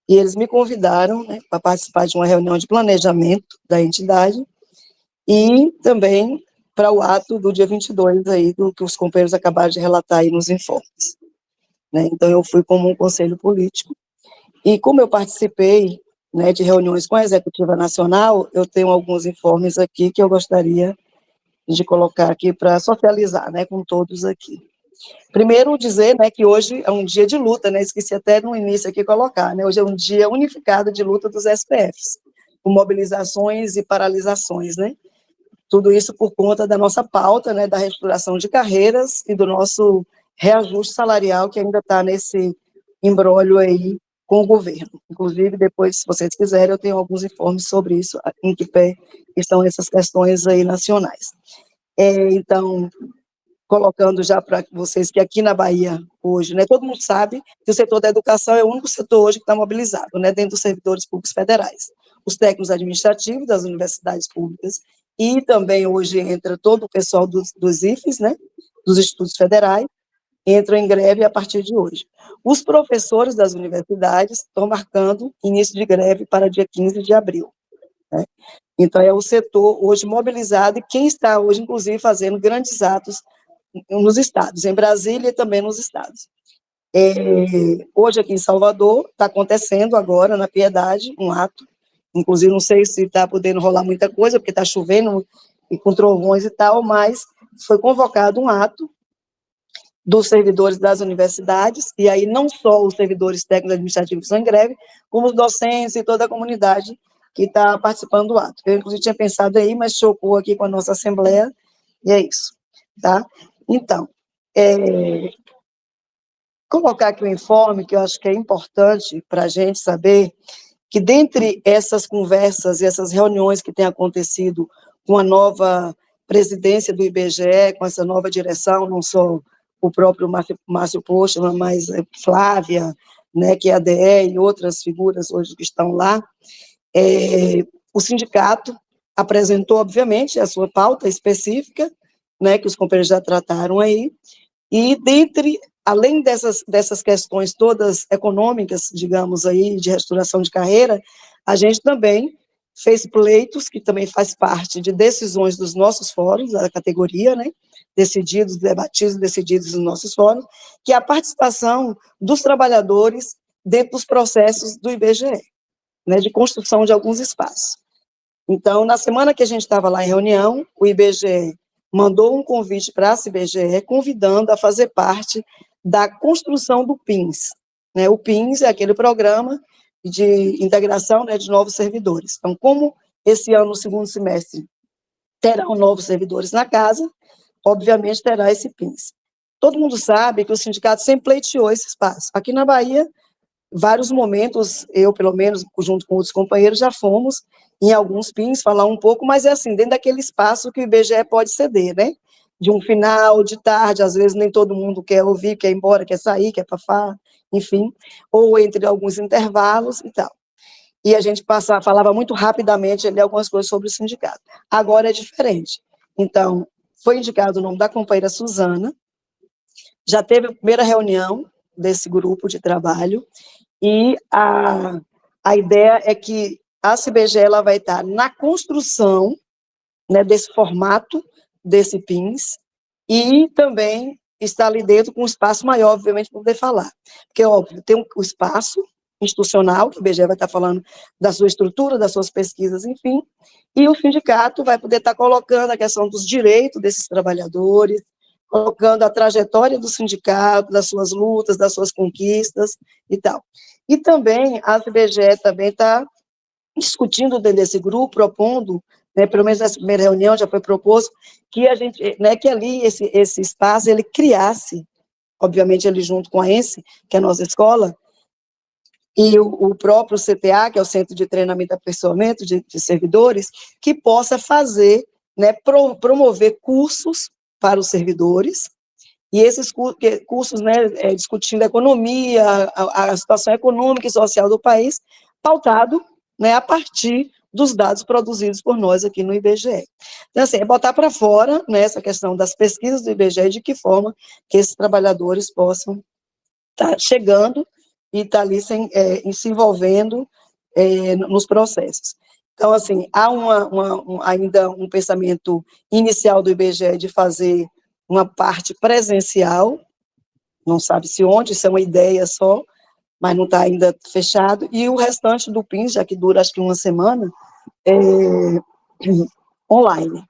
e eles me convidaram, né, para participar de uma reunião de planejamento da entidade e também para o ato do dia 22, aí, do que os companheiros acabaram de relatar aí nos informes. Né? Então, eu fui como um conselho político, e como eu participei, né, de reuniões com a Executiva Nacional, eu tenho alguns informes aqui que eu gostaria de colocar aqui para socializar, né, com todos aqui. Primeiro, dizer, né, que hoje é um dia de luta, né, esqueci até no início aqui colocar, né, hoje é um dia unificado de luta dos SPFs, com mobilizações e paralisações, né, tudo isso por conta da nossa pauta, né, da reestruturação de carreiras e do nosso reajuste salarial, que ainda está nesse imbróglio aí com o governo. Inclusive, depois, se vocês quiserem, eu tenho alguns informes sobre isso, em que pé estão essas questões aí nacionais. Então, colocando já para vocês que aqui na Bahia, hoje, né, todo mundo sabe que o setor da educação é o único setor hoje que está mobilizado, né, dentro dos servidores públicos federais. Os técnicos administrativos das universidades públicas, e também hoje entra todo o pessoal dos IFES, né, dos institutos federais, entram em greve a partir de hoje. Os professores das universidades estão marcando início de greve para dia 15 de abril. Né? Então, é o setor hoje mobilizado, e quem está hoje, inclusive, fazendo grandes atos nos estados, em Brasília e também nos estados. Hoje, aqui em Salvador, está acontecendo agora, na Piedade, um ato, inclusive, não sei se está podendo rolar muita coisa, porque está chovendo e com trovões e tal, mas foi convocado um ato dos servidores das universidades, e aí não só os servidores técnicos administrativos estão em greve, como os docentes e toda a comunidade que está participando do ato. Eu, inclusive, tinha pensado aí, mas chocou aqui com a nossa Assembleia, e é isso, tá? Então, colocar aqui um informe que eu acho que é importante para a gente saber que, dentre essas conversas e essas reuniões que têm acontecido com a nova presidência do IBGE, com essa nova direção, não só o próprio Márcio Postman, mas Flávia, né, que é a DE, e outras figuras hoje que estão lá, o sindicato apresentou, obviamente, a sua pauta específica, né, que os companheiros já trataram aí, e além dessas questões todas econômicas, digamos aí, de reestruturação de carreira, a gente também fez pleitos, que também faz parte de decisões dos nossos fóruns, da categoria, né, debatidos e decididos nos nossos fóruns, que é a participação dos trabalhadores dentro dos processos do IBGE, né, de construção de alguns espaços. Então, na semana que a gente estava lá em reunião, o IBGE mandou um convite para a CBGE, convidando a fazer parte da construção do PINS. Né? O PINS é aquele programa de integração, né, de novos servidores. Então, como esse ano, no segundo semestre, terão novos servidores na casa, obviamente terá esse PINS. Todo mundo sabe que o sindicato sempre pleiteou esse espaço. Aqui na Bahia, vários momentos, eu, pelo menos, junto com outros companheiros, já fomos em alguns PINs falar um pouco, mas é assim, dentro daquele espaço que o IBGE pode ceder, né? De um final, de tarde, às vezes nem todo mundo quer ouvir, quer ir embora, quer sair, quer pafar, enfim, ou entre alguns intervalos e tal. E a gente falava muito rapidamente ali algumas coisas sobre o sindicato. Agora é diferente. Então, foi indicado o nome da companheira Suzana, já teve a primeira reunião desse grupo de trabalho, e a ideia é que a CBGE ela vai estar na construção, né, desse formato, desse PINS, e também está ali dentro com um espaço maior, obviamente, para poder falar. Porque, óbvio, tem o espaço institucional, que o IBGE vai estar falando da sua estrutura, das suas pesquisas, enfim, e o sindicato vai poder estar colocando a questão dos direitos desses trabalhadores, colocando a trajetória do sindicato, das suas lutas, das suas conquistas e tal. E também a CBGE também está discutindo dentro desse grupo, propondo, né, pelo menos nessa primeira reunião já foi proposto, que a gente, né, que ali esse espaço ele criasse, obviamente ele junto com a ENSE, que é a nossa escola, e o próprio CTA, que é o Centro de Treinamento e Aperfeiçoamento de Servidores, que possa fazer, né, promover cursos para os servidores, e esses cursos, né, discutindo a economia, a situação econômica e social do país, pautado, né, a partir dos dados produzidos por nós aqui no IBGE. Então, assim, é botar para fora, né, essa questão das pesquisas do IBGE, de que forma que esses trabalhadores possam estar chegando e estar ali se envolvendo nos processos. Então, assim, há ainda um pensamento inicial do IBGE de fazer uma parte presencial, não sabe se onde, isso é uma ideia só, mas não está ainda fechado, e o restante do PINS, já que dura acho que uma semana, online.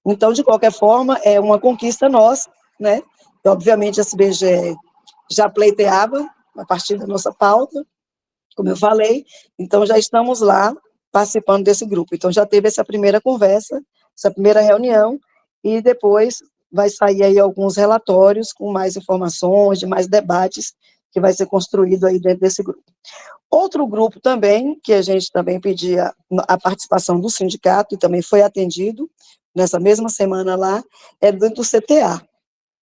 Então, de qualquer forma, é uma conquista nossa, né? E, obviamente, a CBGE já pleiteava a partir da nossa pauta, como eu falei, então já estamos lá participando desse grupo. Então, já teve essa primeira conversa, essa primeira reunião, e depois vai sair aí alguns relatórios com mais informações, de mais debates, que vai ser construído aí dentro desse grupo. Outro grupo também, que a gente também pedia a participação do sindicato, e também foi atendido nessa mesma semana lá, é do CTA,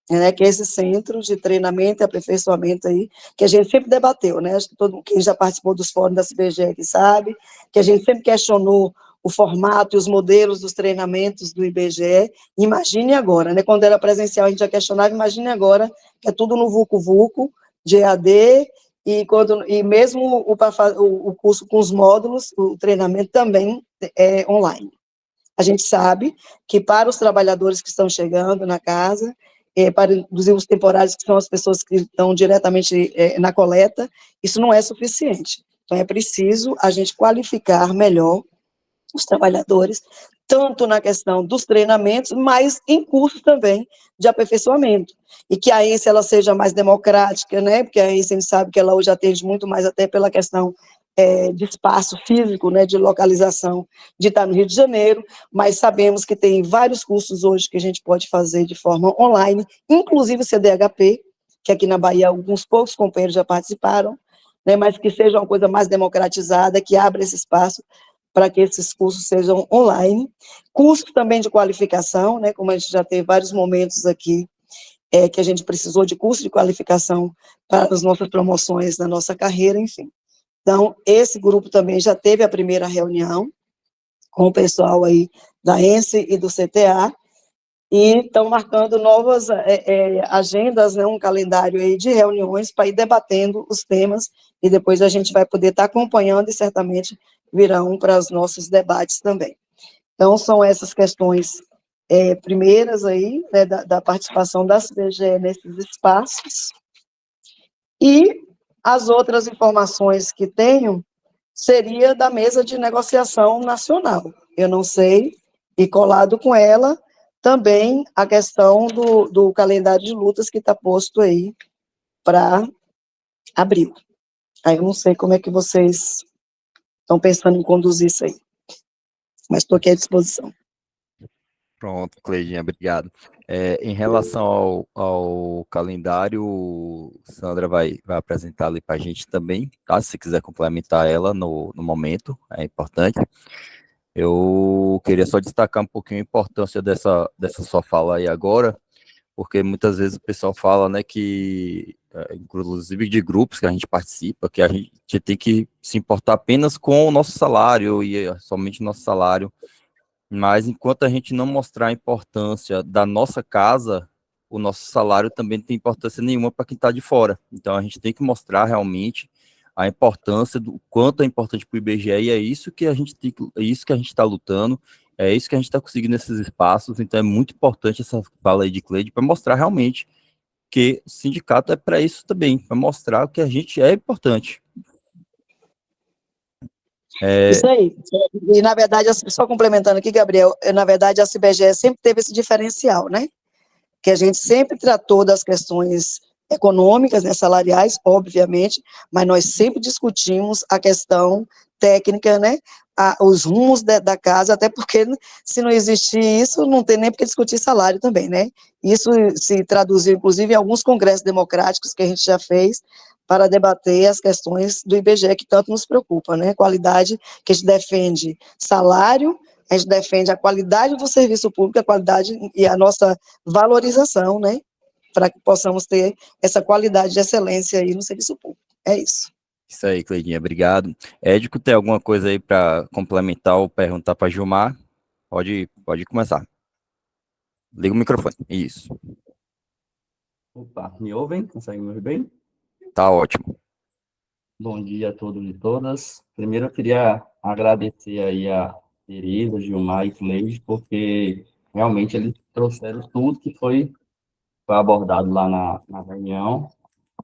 né, que é esse centro de treinamento e aperfeiçoamento aí, que a gente sempre debateu, né, acho que quem já participou dos fóruns da CBGE aqui sabe, que a gente sempre questionou o formato e os modelos dos treinamentos do IBGE. Imagine agora, né, quando era presencial a gente já questionava, imagine agora que é tudo no vulco-vulco, de EAD, e mesmo o curso com os módulos, o treinamento também é online. A gente sabe que para os trabalhadores que estão chegando na casa, para inclusive os temporários, que são as pessoas que estão diretamente na coleta, isso não é suficiente. Então, é preciso a gente qualificar melhor os trabalhadores, tanto na questão dos treinamentos, mas em cursos também de aperfeiçoamento. E que a ENSE ela seja mais democrática, né? Porque a ENSE a gente sabe que ela hoje atende muito mais até pela questão de espaço físico, né, de localização, de estar no Rio de Janeiro, mas sabemos que tem vários cursos hoje que a gente pode fazer de forma online, inclusive o CDHP, que aqui na Bahia alguns poucos companheiros já participaram, né, mas que seja uma coisa mais democratizada, que abra esse espaço para que esses cursos sejam online. Cursos também de qualificação, né, como a gente já teve vários momentos aqui, que a gente precisou de curso de qualificação para as nossas promoções na nossa carreira, enfim. Então, esse grupo também já teve a primeira reunião com o pessoal aí da ENSE e do CTA, e estão marcando novas agendas, né, um calendário aí de reuniões para ir debatendo os temas, e depois a gente vai poder estar acompanhando e certamente virão para os nossos debates também. Então, são essas questões primeiras aí, né, da participação da CBGE nesses espaços, e as outras informações que tenho seria da mesa de negociação nacional. Eu não sei, e colado com ela, também a questão do calendário de lutas que está posto aí para abril. Aí eu não sei como é que vocês estão pensando em conduzir isso aí, mas estou aqui à disposição. Pronto, Cleidinha, obrigado. Em relação ao calendário, Sandra vai apresentar ali para a gente também, tá? Se quiser complementar ela no momento, é importante. Eu queria só destacar um pouquinho a importância dessa sua fala aí agora, porque muitas vezes o pessoal fala, né, que, inclusive de grupos que a gente participa, que a gente tem que se importar apenas com o nosso salário, e somente o nosso salário, mas enquanto a gente não mostrar a importância da nossa casa, o nosso salário também não tem importância nenhuma para quem está de fora. Então a gente tem que mostrar realmente a importância do quanto é importante para o IBGE, e é isso que a gente está lutando, é isso que a gente está conseguindo nesses espaços. Então é muito importante essa fala aí de Cleide para mostrar realmente que o sindicato é para isso também, para mostrar que a gente é importante. Isso aí. E, na verdade, só complementando aqui, Gabriel, na verdade, a CBGE sempre teve esse diferencial, né? Que a gente sempre tratou das questões econômicas, né, salariais, obviamente, mas nós sempre discutimos a questão técnica, né, os rumos da casa, até porque se não existir isso, não tem nem por que discutir salário também, né? Isso se traduziu, inclusive, em alguns congressos democráticos que a gente já fez para debater as questões do IBGE que tanto nos preocupa, né? Qualidade, que a gente defende salário, a gente defende a qualidade do serviço público, a qualidade e a nossa valorização, né? Para que possamos ter essa qualidade de excelência aí no serviço público. É isso. Isso aí, Cleidinha, obrigado. Édico, tem alguma coisa aí para complementar ou perguntar para Gilmar? Pode começar. Liga o microfone. Isso. Opa, me ouvem? Conseguem me ouvir bem? Tá ótimo. Bom dia a todos e todas. Primeiro, eu queria agradecer aí a Tereza, Gilmar e Cleide, porque realmente eles trouxeram tudo que foi abordado lá na reunião,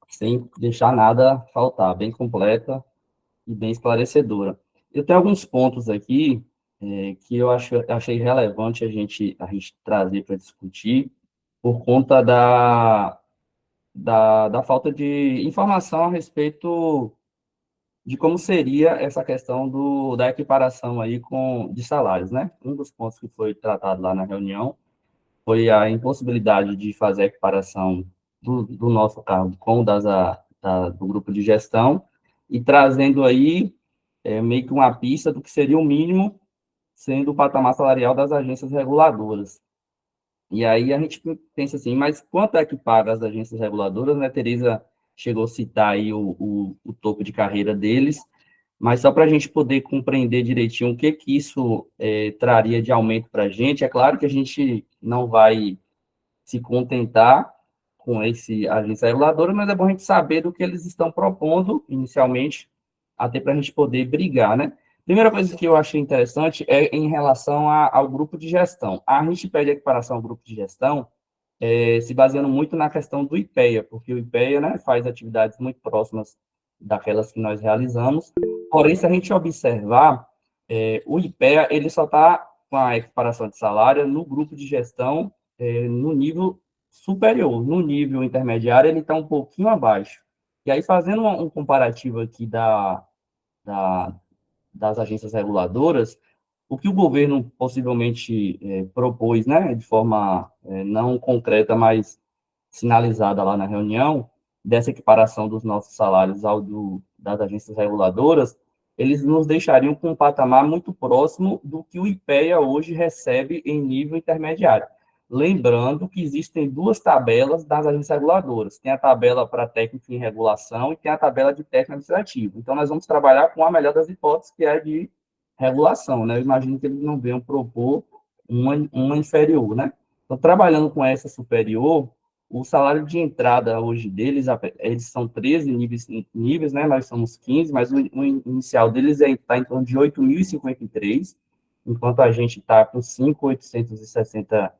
sem deixar nada faltar, bem completa e bem esclarecedora. Eu tenho alguns pontos aqui que achei relevante a gente trazer para discutir, por conta da falta de informação a respeito de como seria essa questão da equiparação aí de salários, né? Um dos pontos que foi tratado lá na reunião foi a impossibilidade de fazer a equiparação do nosso cargo com o do grupo de gestão, e trazendo aí meio que uma pista do que seria o mínimo, sendo o patamar salarial das agências reguladoras. E aí a gente pensa assim, mas quanto é que paga as agências reguladoras, né? Tereza chegou a citar aí o topo de carreira deles, mas só para a gente poder compreender direitinho o que isso traria de aumento para a gente. É claro que a gente não vai se contentar com esse agência reguladora, mas é bom a gente saber do que eles estão propondo inicialmente, até para a gente poder brigar, né? Primeira coisa que eu achei interessante é em relação ao grupo de gestão. A gente pede a equiparação ao grupo de gestão, se baseando muito na questão do IPEA, porque o IPEA, né, faz atividades muito próximas daquelas que nós realizamos. Porém, se a gente observar, o IPEA ele só está com a equiparação de salário no grupo de gestão, no nível superior. No nível intermediário, ele está um pouquinho abaixo. E aí, fazendo um comparativo aqui da, das agências reguladoras, o que o governo possivelmente propôs, né, de forma não concreta, mas sinalizada lá na reunião, dessa equiparação dos nossos salários das agências reguladoras, eles nos deixariam com um patamar muito próximo do que o IPEA hoje recebe em nível intermediário. Lembrando que existem duas tabelas das agências reguladoras. Tem a tabela para técnico em regulação e tem a tabela de técnico administrativo. Então, nós vamos trabalhar com a melhor das hipóteses, que é de regulação, né? Eu imagino que eles não venham propor uma inferior, né? Então, trabalhando com essa superior, o salário de entrada hoje deles, eles são 13 níveis, né? Nós somos 15, mas o inicial deles está em torno de 8.053, enquanto a gente está com 5.866,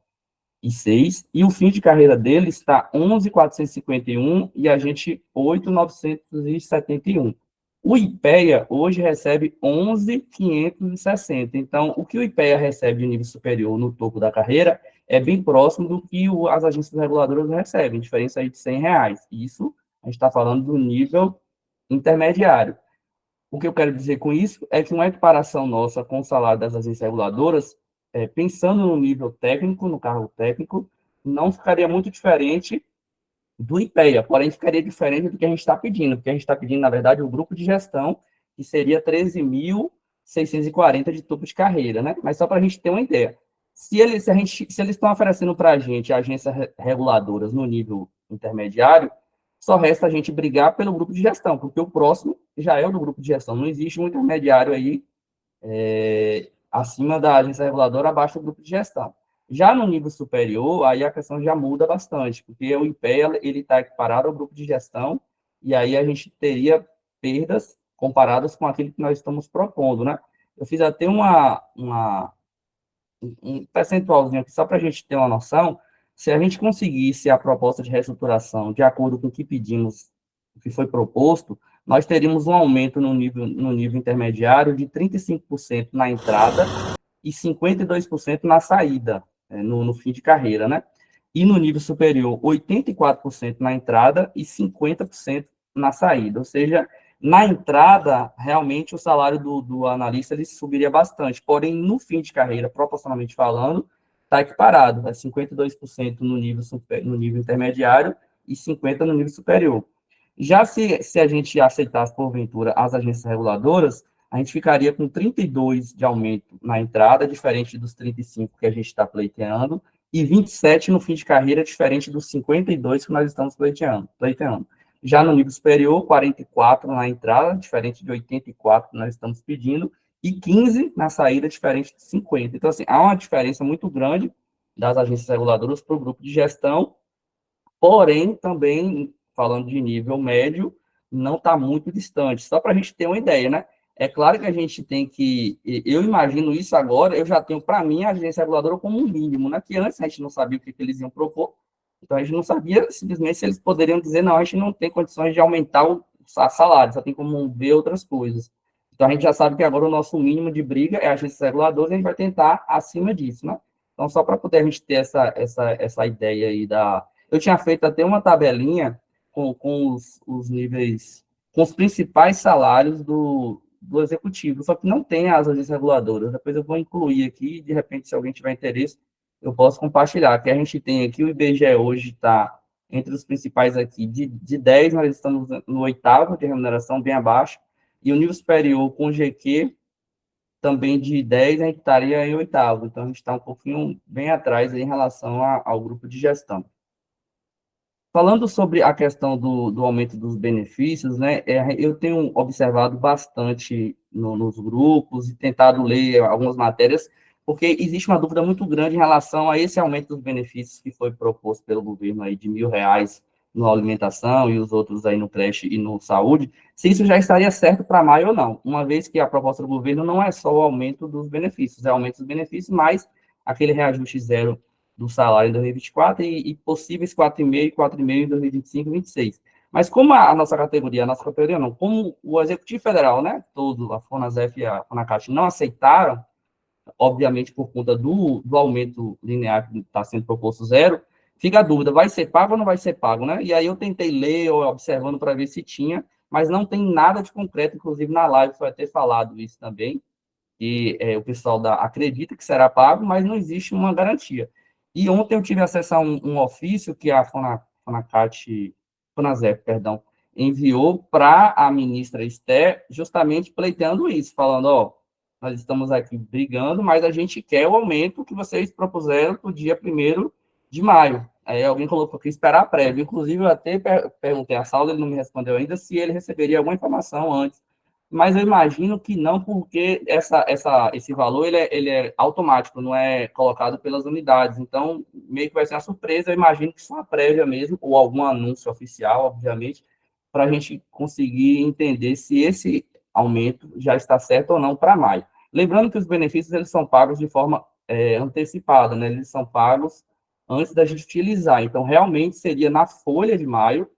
e o fim de carreira deles está 11.451 e a gente 8.971. O IPEA hoje recebe 11.560. Então, o que o IPEA recebe de nível superior no topo da carreira é bem próximo do que as agências reguladoras recebem, diferença aí de R$ 100. Isso, a gente está falando do nível intermediário. O que eu quero dizer com isso é que uma equiparação nossa com o salário das agências reguladoras, pensando no nível técnico, no cargo técnico, não ficaria muito diferente do IPEA, porém ficaria diferente do que a gente está pedindo, porque a gente está pedindo, na verdade, o grupo de gestão, que seria 13.640 de topo de carreira, né? Mas só para a gente ter uma ideia. Se eles estão oferecendo para a gente agências reguladoras no nível intermediário, só resta a gente brigar pelo grupo de gestão, porque o próximo já é o do grupo de gestão. Não existe um intermediário aí acima da agência reguladora, abaixo do grupo de gestão. Já no nível superior, aí a questão já muda bastante, porque o IPEA ele está equiparado ao grupo de gestão, e aí a gente teria perdas comparadas com aquilo que nós estamos propondo, né? Eu fiz até um percentualzinho aqui, só para a gente ter uma noção. Se a gente conseguisse a proposta de reestruturação de acordo com o que pedimos, o que foi proposto, nós teríamos um aumento no nível intermediário de 35% na entrada e 52% na saída, no fim de carreira, né? E no nível superior, 84% na entrada e 50% na saída. Ou seja, na entrada, realmente, o salário do analista ele subiria bastante. Porém, no fim de carreira, proporcionalmente falando, está equiparado. 52% no nível intermediário e 50% no nível superior. Já se a gente aceitasse, porventura, as agências reguladoras, a gente ficaria com 32 de aumento na entrada, diferente dos 35 que a gente está pleiteando, e 27 no fim de carreira, diferente dos 52 que nós estamos pleiteando. Já no nível superior, 44 na entrada, diferente de 84 que nós estamos pedindo, e 15 na saída, diferente de 50. Então, assim, há uma diferença muito grande das agências reguladoras para o grupo de gestão, porém, também, falando de nível médio, não está muito distante. Só para a gente ter uma ideia, né? É claro que a gente tem que... Eu imagino isso agora, eu já tenho, para mim, a agência reguladora como um mínimo, né? Que antes a gente não sabia o que eles iam propor, então a gente não sabia simplesmente se eles poderiam dizer, não, a gente não tem condições de aumentar o salário, só tem como ver outras coisas. Então a gente já sabe que agora o nosso mínimo de briga é a agência reguladora e a gente vai tentar acima disso, né? Então, só para poder a gente ter essa ideia aí da... Eu tinha feito até uma tabelinha com os níveis, com os principais salários do executivo, só que não tem as agências reguladoras. Depois eu vou incluir aqui, de repente, se alguém tiver interesse, eu posso compartilhar, que a gente tem aqui, o IBGE hoje está entre os principais aqui, de 10, nós estamos no 8º de remuneração, bem abaixo, e o nível superior com o GQ, também de 10, a gente estaria em 8º, então a gente está um pouquinho bem atrás em relação ao grupo de gestão. Falando sobre a questão do aumento dos benefícios, né, eu tenho observado bastante nos grupos e tentado ler algumas matérias, porque existe uma dúvida muito grande em relação a esse aumento dos benefícios que foi proposto pelo governo aí de R$ 1.000 na alimentação e os outros aí no creche e no saúde, se isso já estaria certo para maio ou não, uma vez que a proposta do governo não é só o aumento dos benefícios, é o aumento dos benefícios mais aquele reajuste zero do salário em 2024 e possíveis 4,5 e 4,5 em 2025 e 2026. Mas como a nossa categoria não, como o Executivo Federal, né, todo, a FONASEF e a FONACAT não aceitaram, obviamente por conta do aumento linear que está sendo proposto zero, fica a dúvida, vai ser pago ou não vai ser pago, né? E aí eu tentei ler, observando para ver se tinha, mas não tem nada de concreto, inclusive na live foi até falado isso também, que o pessoal acredita que será pago, mas não existe uma garantia. E ontem eu tive acesso a um ofício que a FONASEF, perdão, enviou para a ministra Esther, justamente pleiteando isso, falando, ó, nós estamos aqui brigando, mas a gente quer o aumento que vocês propuseram para o dia 1º de maio. Aí alguém colocou que esperar a prévia. Inclusive, eu até perguntei a Saulo, ele não me respondeu ainda, se ele receberia alguma informação antes. Mas eu imagino que não, porque esse valor ele é automático, não é colocado pelas unidades. Então, meio que vai ser uma surpresa. Eu imagino que só uma prévia mesmo, ou algum anúncio oficial, obviamente, para a gente conseguir entender se esse aumento já está certo ou não para maio. Lembrando que os benefícios eles são pagos de forma antecipada, né? Eles são pagos antes da gente utilizar. Então, realmente seria na folha de maio,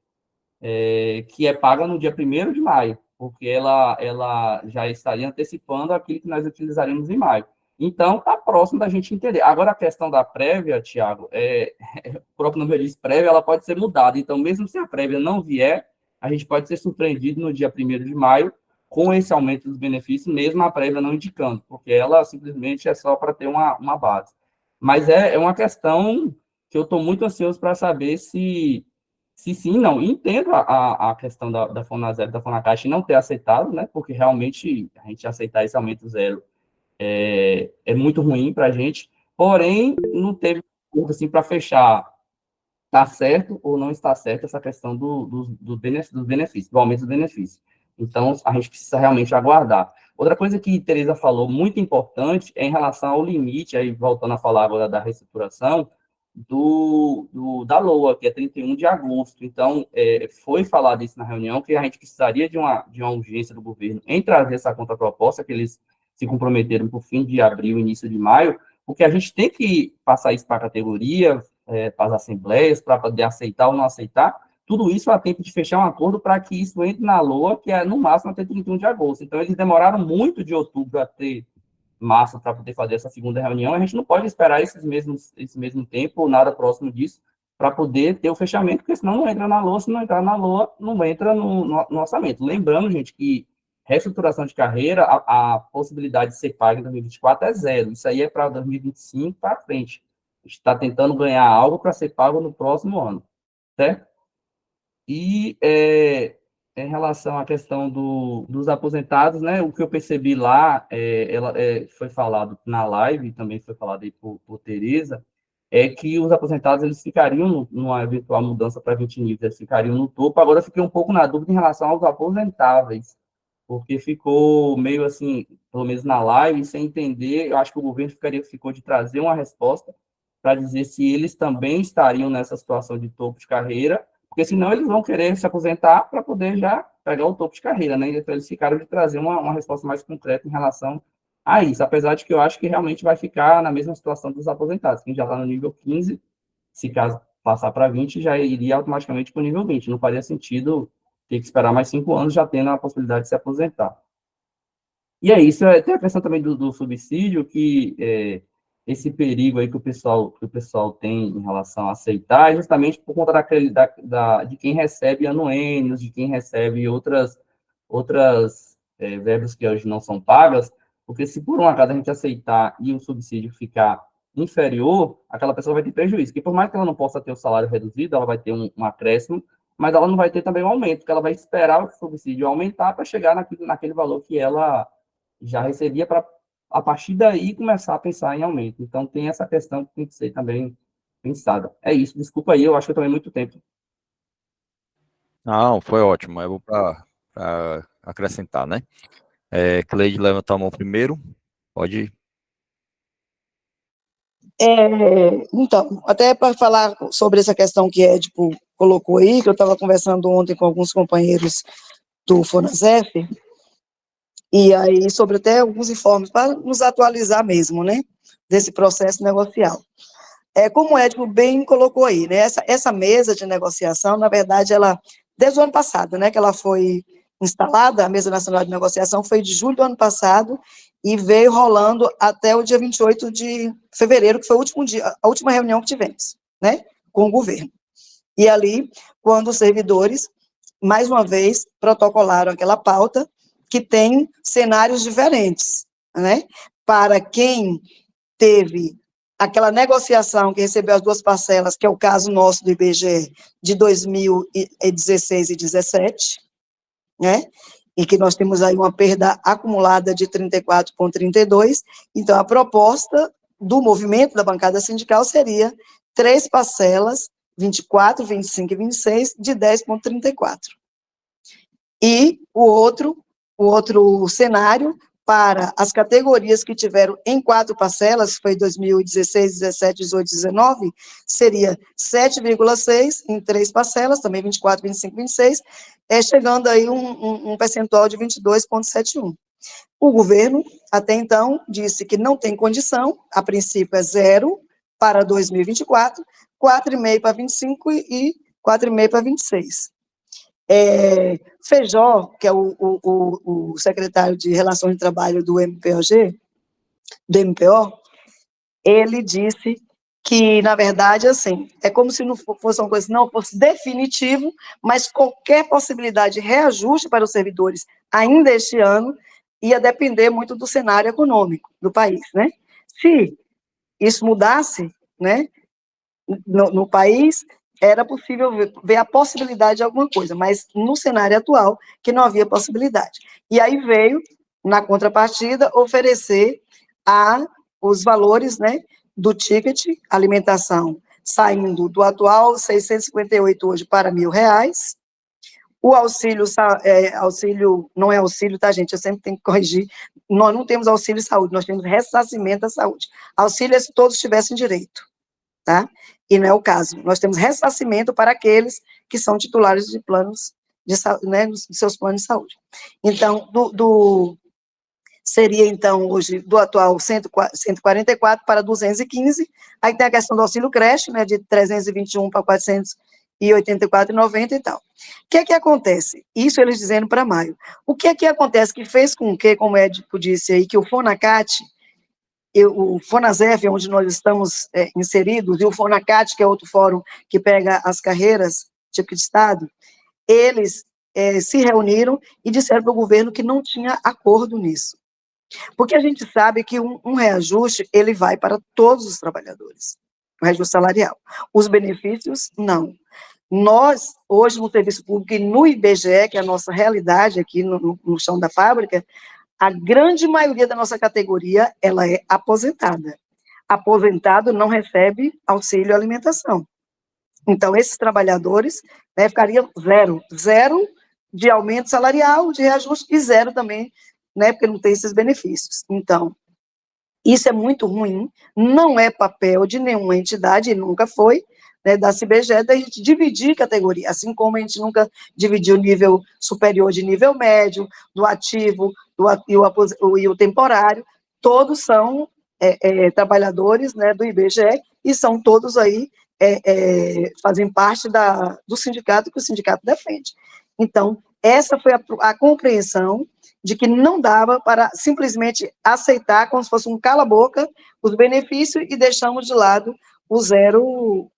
que é paga no dia 1º de maio, porque ela já estaria antecipando aquilo que nós utilizaríamos em maio. Então, está próximo da gente entender. Agora, a questão da prévia, Tiago, o próprio nome diz prévia, ela pode ser mudada. Então, mesmo se a prévia não vier, a gente pode ser surpreendido no dia 1º de maio com esse aumento dos benefícios, mesmo a prévia não indicando, porque ela simplesmente é só para ter uma base. Mas é uma questão que eu estou muito ansioso para saber se sim, não. Entendo a questão da FONASEF, da FONACAIXA não ter aceitado, né? Porque realmente a gente aceitar esse aumento zero é muito ruim para a gente. Porém, não teve assim para fechar. Está certo ou não está certo essa questão dos benefícios, do aumento dos benefícios. Então, a gente precisa realmente aguardar. Outra coisa que Teresa falou, muito importante, é em relação ao limite, aí voltando a falar agora da reestruturação, da LOA, que é 31 de agosto. Então, foi falado isso na reunião, que a gente precisaria de uma urgência do governo em trazer essa contraproposta, que eles se comprometeram para o fim de abril, início de maio, porque a gente tem que passar isso para a categoria, para as assembleias, para poder aceitar ou não aceitar, tudo isso a tempo de fechar um acordo para que isso entre na LOA, que é no máximo até 31 de agosto. Então, eles demoraram muito de outubro até março para poder fazer essa segunda reunião, a gente não pode esperar esse mesmo tempo ou nada próximo disso para poder ter o fechamento, porque senão não entra na LOA, se não entrar na LOA, não entra no orçamento. Lembrando, gente, que reestruturação de carreira, a possibilidade de ser paga em 2024 é zero. Isso aí é para 2025 para frente. A gente está tentando ganhar algo para ser pago no próximo ano, certo? E em relação à questão dos aposentados, né, o que eu percebi lá, foi falado na live, também foi falado aí por Teresa, é que os aposentados eles ficariam, numa eventual mudança para 20 níveis, eles ficariam no topo. Agora, eu fiquei um pouco na dúvida em relação aos aposentáveis, porque ficou meio assim, pelo menos na live, sem entender. Eu acho que o governo ficou de trazer uma resposta para dizer se eles também estariam nessa situação de topo de carreira, porque senão eles vão querer se aposentar para poder já pegar o topo de carreira, né? Então, eles ficaram de trazer uma resposta mais concreta em relação a isso, apesar de que eu acho que realmente vai ficar na mesma situação dos aposentados. Quem já está no nível 15, se caso passar para 20, já iria automaticamente para o nível 20. Não faria sentido ter que esperar mais 5 anos já tendo a possibilidade de se aposentar. E é isso, tem a questão também do subsídio, que esse perigo aí que o pessoal tem em relação a aceitar, é justamente por conta de quem recebe anuênios, de quem recebe outras verbas que hoje não são pagas, porque se por um acaso a gente aceitar e o subsídio ficar inferior, aquela pessoa vai ter prejuízo, porque por mais que ela não possa ter o salário reduzido, ela vai ter um acréscimo, mas ela não vai ter também um aumento, porque ela vai esperar o subsídio aumentar para chegar naquele valor que ela já recebia, para a partir daí começar a pensar em aumento. Então tem essa questão que tem que ser também pensada. É isso, desculpa aí, eu acho que eu tomei muito tempo. Não, foi ótimo. Eu vou para acrescentar, né? Cleide levantou a mão primeiro. Pode ir. Então, até para falar sobre essa questão que Edipo colocou aí, que eu estava conversando ontem com alguns companheiros do Fonasef, e aí sobre até alguns informes, para nos atualizar mesmo, né, desse processo negocial. Como o Edipo bem colocou aí, né, essa mesa de negociação, na verdade, ela, desde o ano passado, né, que ela foi instalada, a Mesa Nacional de Negociação foi de julho do ano passado, e veio rolando até o dia 28 de fevereiro, que foi o último dia, a última reunião que tivemos, né, com o governo. E ali, quando os servidores, mais uma vez, protocolaram aquela pauta, que tem cenários diferentes, né, para quem teve aquela negociação que recebeu as 2 parcelas, que é o caso nosso do IBGE, de 2016 e 2017, né, e que nós temos aí uma perda acumulada de 34,32, então a proposta do movimento da bancada sindical seria 3 parcelas, 24, 25 e 26, de 10,34. E o outro cenário, para as categorias que tiveram em 4 parcelas, foi 2016, 17, 18, 19, seria 7,6 em 3 parcelas, também 24, 25, 26, chegando aí um percentual de 22,71. O governo, até então, disse que não tem condição, a princípio é 0 para 2024, 4,5 para 25 e 4,5 para 26. Feijó, que é o secretário de Relações de Trabalho do MPO, ele disse que, na verdade, assim, é como se não fosse uma coisa, não fosse definitivo, mas qualquer possibilidade de reajuste para os servidores ainda este ano ia depender muito do cenário econômico do país, né? Se isso mudasse, né, no país, era possível ver a possibilidade de alguma coisa, mas no cenário atual, que não havia possibilidade. E aí veio, na contrapartida, oferecer os valores, né, do ticket alimentação, saindo do atual 658 hoje para R$1.000, o auxílio, não é auxílio, tá, gente, eu sempre tenho que corrigir, nós não temos auxílio saúde, nós temos ressarcimento da saúde. Auxílio é se todos tivessem direito, tá? E não é o caso. Nós temos ressarcimento para aqueles que são titulares de planos de saúde, né, dos seus planos de saúde. Então, seria, então, hoje, do atual 144 para 215, aí tem a questão do auxílio creche, né, de 321 para 484,90 e tal. O que é que acontece? Isso eles dizendo para maio. O que é que acontece que fez com que, como o Edipo disse aí, que o Fonacat, o Fonasef, onde nós estamos inseridos, e o Fonacat, que é outro fórum que pega as carreiras, tipo de Estado, eles se reuniram e disseram para o governo que não tinha acordo nisso. Porque a gente sabe que um reajuste, ele vai para todos os trabalhadores, o reajuste salarial. Os benefícios, não. Nós, hoje, no serviço público e no IBGE, que é a nossa realidade aqui no chão da fábrica, a grande maioria da nossa categoria, ela é aposentada. aposentado não recebe auxílio alimentação. Então, esses trabalhadores, né, ficariam zero de aumento salarial, de reajuste, e zero também, né, porque não tem esses benefícios. Então, isso é muito ruim, não é papel de nenhuma entidade, e nunca foi, né, da CBGE, da gente dividir categoria, assim como a gente nunca dividiu nível superior de nível médio, do ativo e o temporário, todos são trabalhadores, né, do IBGE, e são todos aí, fazem parte do sindicato que o sindicato defende. Então, essa foi a compreensão de que não dava para simplesmente aceitar como se fosse um cala-boca os benefícios e deixamos de lado o 0%.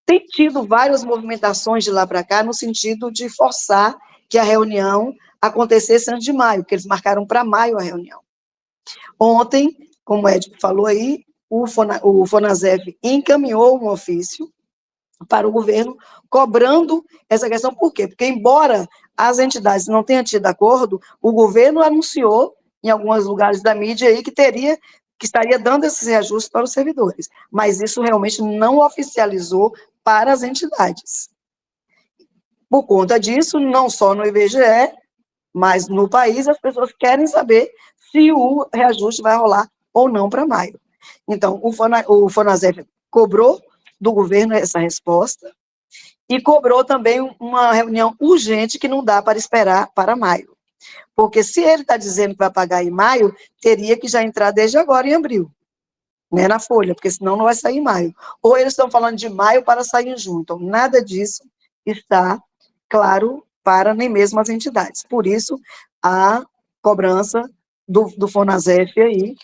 Tem tido várias movimentações de lá para cá no sentido de forçar que a reunião acontecesse antes de maio, porque eles marcaram para maio a reunião. Ontem, como o Edipo falou aí, o FONASEF encaminhou um ofício para o governo, cobrando essa questão. Por quê? Porque, embora as entidades não tenham tido acordo, o governo anunciou, em alguns lugares da mídia, aí, que estaria dando esses reajustes para os servidores, mas isso realmente não oficializou para as entidades. Por conta disso, não só no IBGE, mas no país, as pessoas querem saber se o reajuste vai rolar ou não para maio. Então, o FONASEF cobrou do governo essa resposta e cobrou também uma reunião urgente que não dá para esperar para maio. Porque se ele está dizendo que vai pagar em maio, teria que já entrar desde agora em abril, né, na folha, porque senão não vai sair em maio. Ou eles estão falando de maio para sair em junho. Então, nada disso está claro para nem mesmo as entidades. Por isso, a cobrança do FONASEF aí.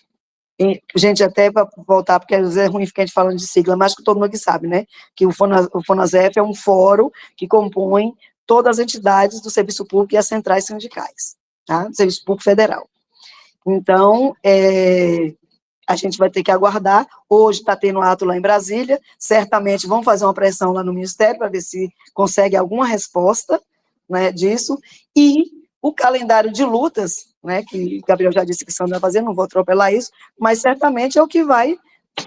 E, gente, até para voltar, porque às vezes é ruim ficar a gente falando de sigla, mas que todo mundo aqui sabe, né? Que o FONASEF é um fórum que compõe todas as entidades do serviço público e as centrais sindicais, tá? Do serviço público federal. Então, a gente vai ter que aguardar. Hoje está tendo ato lá em Brasília, certamente vão fazer uma pressão lá no Ministério para ver se consegue alguma resposta, né, disso, e o calendário de lutas, né, que o Gabriel já disse que Sandra vai fazer, não vou atropelar isso, mas certamente é o que vai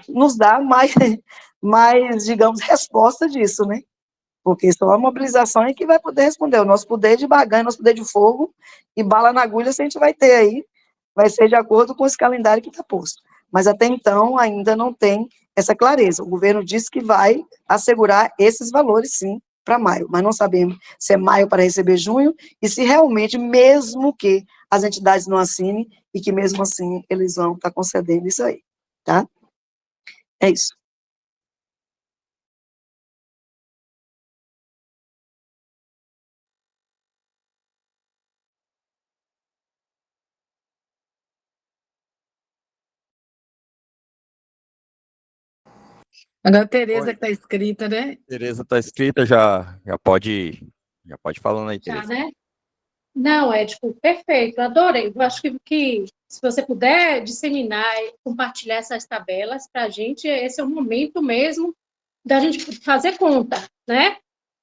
nos dar mais, digamos, resposta disso, né? Porque só a mobilização é que vai poder responder. O nosso poder de barganha, nosso poder de fogo e bala na agulha, se a gente vai ter aí, vai ser de acordo com esse calendário que está posto. Mas até então ainda não tem essa clareza. O governo disse que vai assegurar esses valores, sim, para maio, mas não sabemos se é maio para receber junho e se realmente, mesmo que as entidades não assinem, e que mesmo assim eles vão estar concedendo isso aí, tá? É isso. Agora, Tereza, que está escrita, né? Tereza está escrita, já pode falando aí, Já, Tereza. né? Não, tipo, perfeito, adorei. Eu acho que se você puder disseminar e compartilhar essas tabelas para a gente, esse é o momento mesmo da gente fazer conta, né?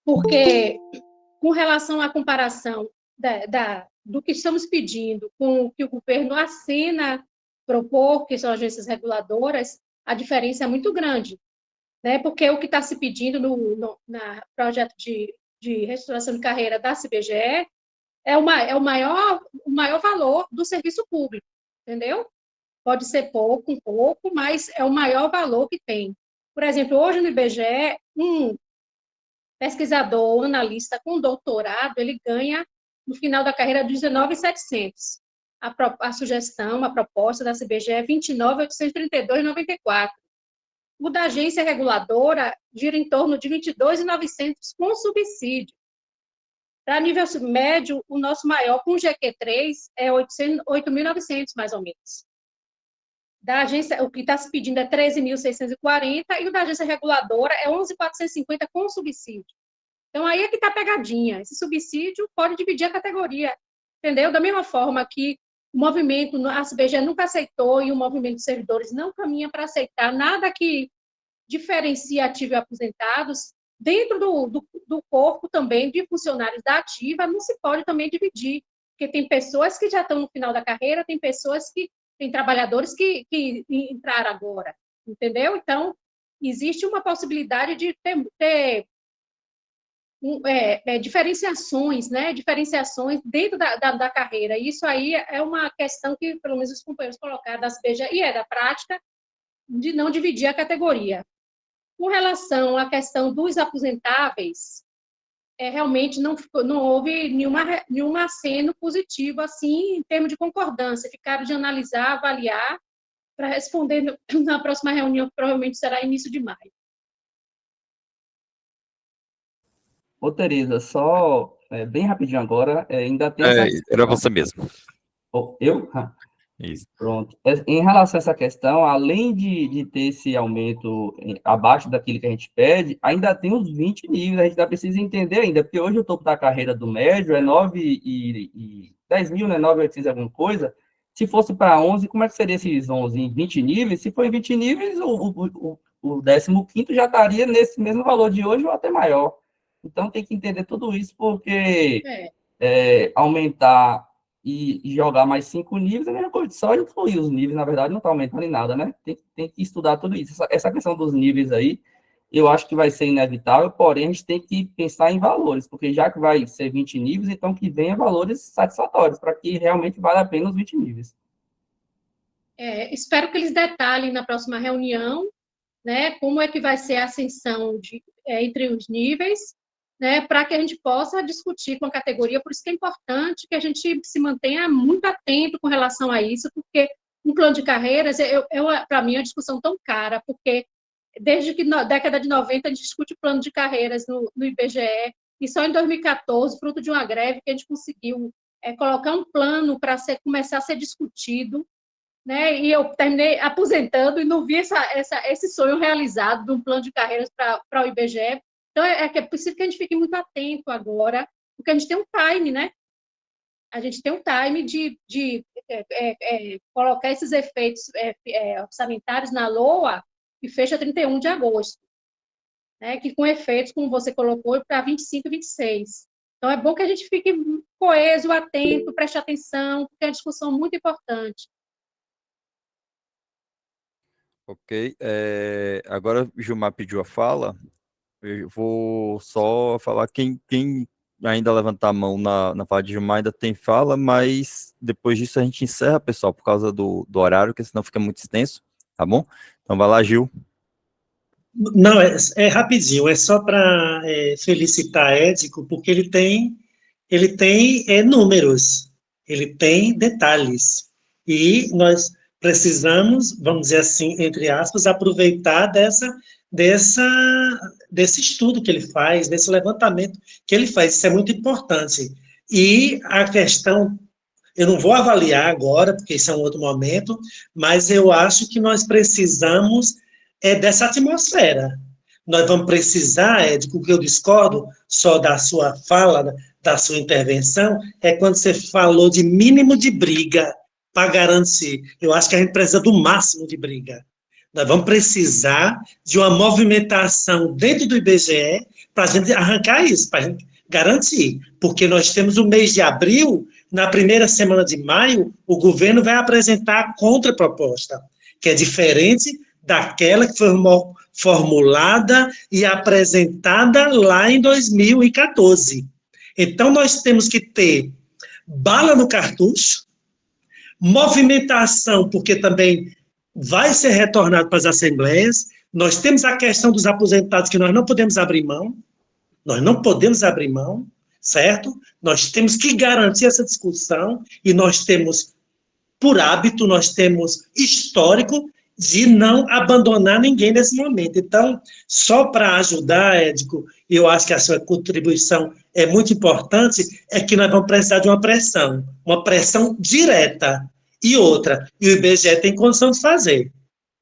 Porque, com relação à comparação do que estamos pedindo com o que o governo assina propor, que são agências reguladoras, a diferença é muito grande, né? Porque o que está se pedindo no projeto de reestruturação de carreira da CBGE é o maior valor do serviço público, entendeu? Pode ser pouco, um pouco, mas é o maior valor que tem. Por exemplo, hoje no IBGE, um pesquisador, analista com doutorado, ele ganha, no final da carreira, R$ 19.700. A sugestão, a proposta da CBGE é R$ 29.832,94. O da agência reguladora gira em torno de R$ 22.900 com subsídio. Para nível médio, o nosso maior, com GQ3, é 8.900, mais ou menos. Da agência, o que está se pedindo é 13.640, e o da agência reguladora é 11.450 com subsídio. Então, aí é que está a pegadinha. Esse subsídio pode dividir a categoria, entendeu? Da mesma forma que o movimento, a CBGE nunca aceitou, e o movimento de servidores não caminha para aceitar nada que diferencie ativos e aposentados. Dentro do corpo também de funcionários da ativa, não se pode também dividir, porque tem pessoas que já estão no final da carreira, tem pessoas que tem trabalhadores que entraram agora, entendeu? Então, existe uma possibilidade de ter diferenciações, né? Diferenciações dentro da carreira. Isso aí é uma questão que, pelo menos, os companheiros colocaram das BGE, e da prática, de não dividir a categoria. Com relação à questão dos aposentáveis, realmente não houve nenhum aceno positivo, assim, em termos de concordância. Ficaram de analisar, avaliar, para responder na próxima reunião, que provavelmente será início de maio. Ô, Tereza, só bem rapidinho agora, ainda tem Era você mesmo. Eu? Isso. Pronto. Em relação a essa questão, além de ter esse aumento abaixo daquilo que a gente pede, ainda tem os 20 níveis, a gente ainda precisa entender ainda, porque hoje o topo da carreira do médio é 10 mil, né, 9.800 alguma coisa. Se fosse para 11, como é que seria esses 11 em 20 níveis? Se for em 20 níveis, o 15º já estaria nesse mesmo valor de hoje ou até maior. Então, tem que entender tudo isso, porque aumentar e jogar mais 5 níveis é a mesma coisa, só incluir os níveis, na verdade, não está aumentando em nada, né? Tem que estudar tudo isso. Essa questão dos níveis aí, eu acho que vai ser inevitável, porém, a gente tem que pensar em valores, porque já que vai ser 20 níveis, então que venha valores satisfatórios, para que realmente valha a pena os 20 níveis. Espero que eles detalhem na próxima reunião, né, como é que vai ser a ascensão entre os níveis, né, para que a gente possa discutir com a categoria. Por isso que é importante que a gente se mantenha muito atento com relação a isso, porque um plano de carreiras, para mim, é uma discussão tão cara, porque desde que na década de 90 a gente discute plano de carreiras no IBGE, e só em 2014, fruto de uma greve, que a gente conseguiu colocar um plano para começar a ser discutido, né? E eu terminei aposentando e não vi esse sonho realizado de um plano de carreiras para o IBGE. Então, é preciso que a gente fique muito atento agora, porque a gente tem um time, né? A gente tem um time de colocar esses efeitos orçamentários na LOA, que fecha 31 de agosto, né? Que com efeitos, como você colocou, para 25 e 26. Então, é bom que a gente fique coeso, atento, preste atenção, porque é uma discussão muito importante. Ok. Agora o Gilmar pediu a fala. Eu vou só falar quem ainda levantar a mão na fala de Gilmar ainda tem fala, mas depois disso a gente encerra, pessoal, por causa do horário, que senão fica muito extenso, tá bom? Então vai lá, Gil. Não, é rapidinho, é só para felicitar Édico, porque ele tem números, ele tem detalhes. E nós precisamos, vamos dizer assim, entre aspas, aproveitar desse estudo que ele faz, desse levantamento que ele faz. Isso é muito importante. E a questão, eu não vou avaliar agora, porque isso é um outro momento, mas eu acho que nós precisamos dessa atmosfera. Nós vamos precisar, Édico, que eu discordo só da sua fala, da sua intervenção, é quando você falou de mínimo de briga para garantir. Eu acho que a gente precisa do máximo de briga. Nós vamos precisar de uma movimentação dentro do IBGE para a gente arrancar isso, para a gente garantir. Porque nós temos o mês de abril, na primeira semana de maio, o governo vai apresentar a contraproposta, que é diferente daquela que foi formulada e apresentada lá em 2014. Então, nós temos que ter bala no cartucho, movimentação, porque também vai ser retornado para as assembleias. Nós temos a questão dos aposentados, que nós não podemos abrir mão, certo? Nós temos que garantir essa discussão, e nós temos, por hábito, nós temos histórico de não abandonar ninguém nesse momento. Então, só para ajudar, Édico, eu acho que a sua contribuição é muito importante, é que nós vamos precisar de uma pressão direta. E outra, e o IBGE tem condição de fazer.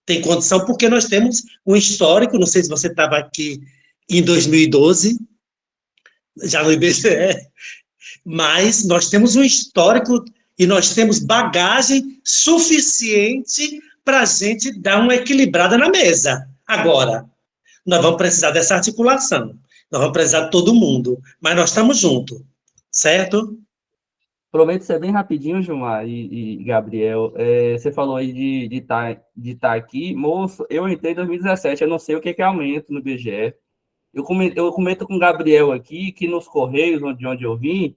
Tem condição porque nós temos um histórico, não sei se você estava aqui em 2012, já no IBGE, mas nós temos um histórico e nós temos bagagem suficiente para a gente dar uma equilibrada na mesa. Agora, nós vamos precisar dessa articulação, nós vamos precisar de todo mundo, mas nós estamos juntos, certo? Prometo ser bem rapidinho, Gilmar e Gabriel. Você falou aí de tá aqui. Moço, eu entrei em 2017, eu não sei o que é aumento no IBGE. Eu comento com o Gabriel aqui que nos Correios, de onde eu vim,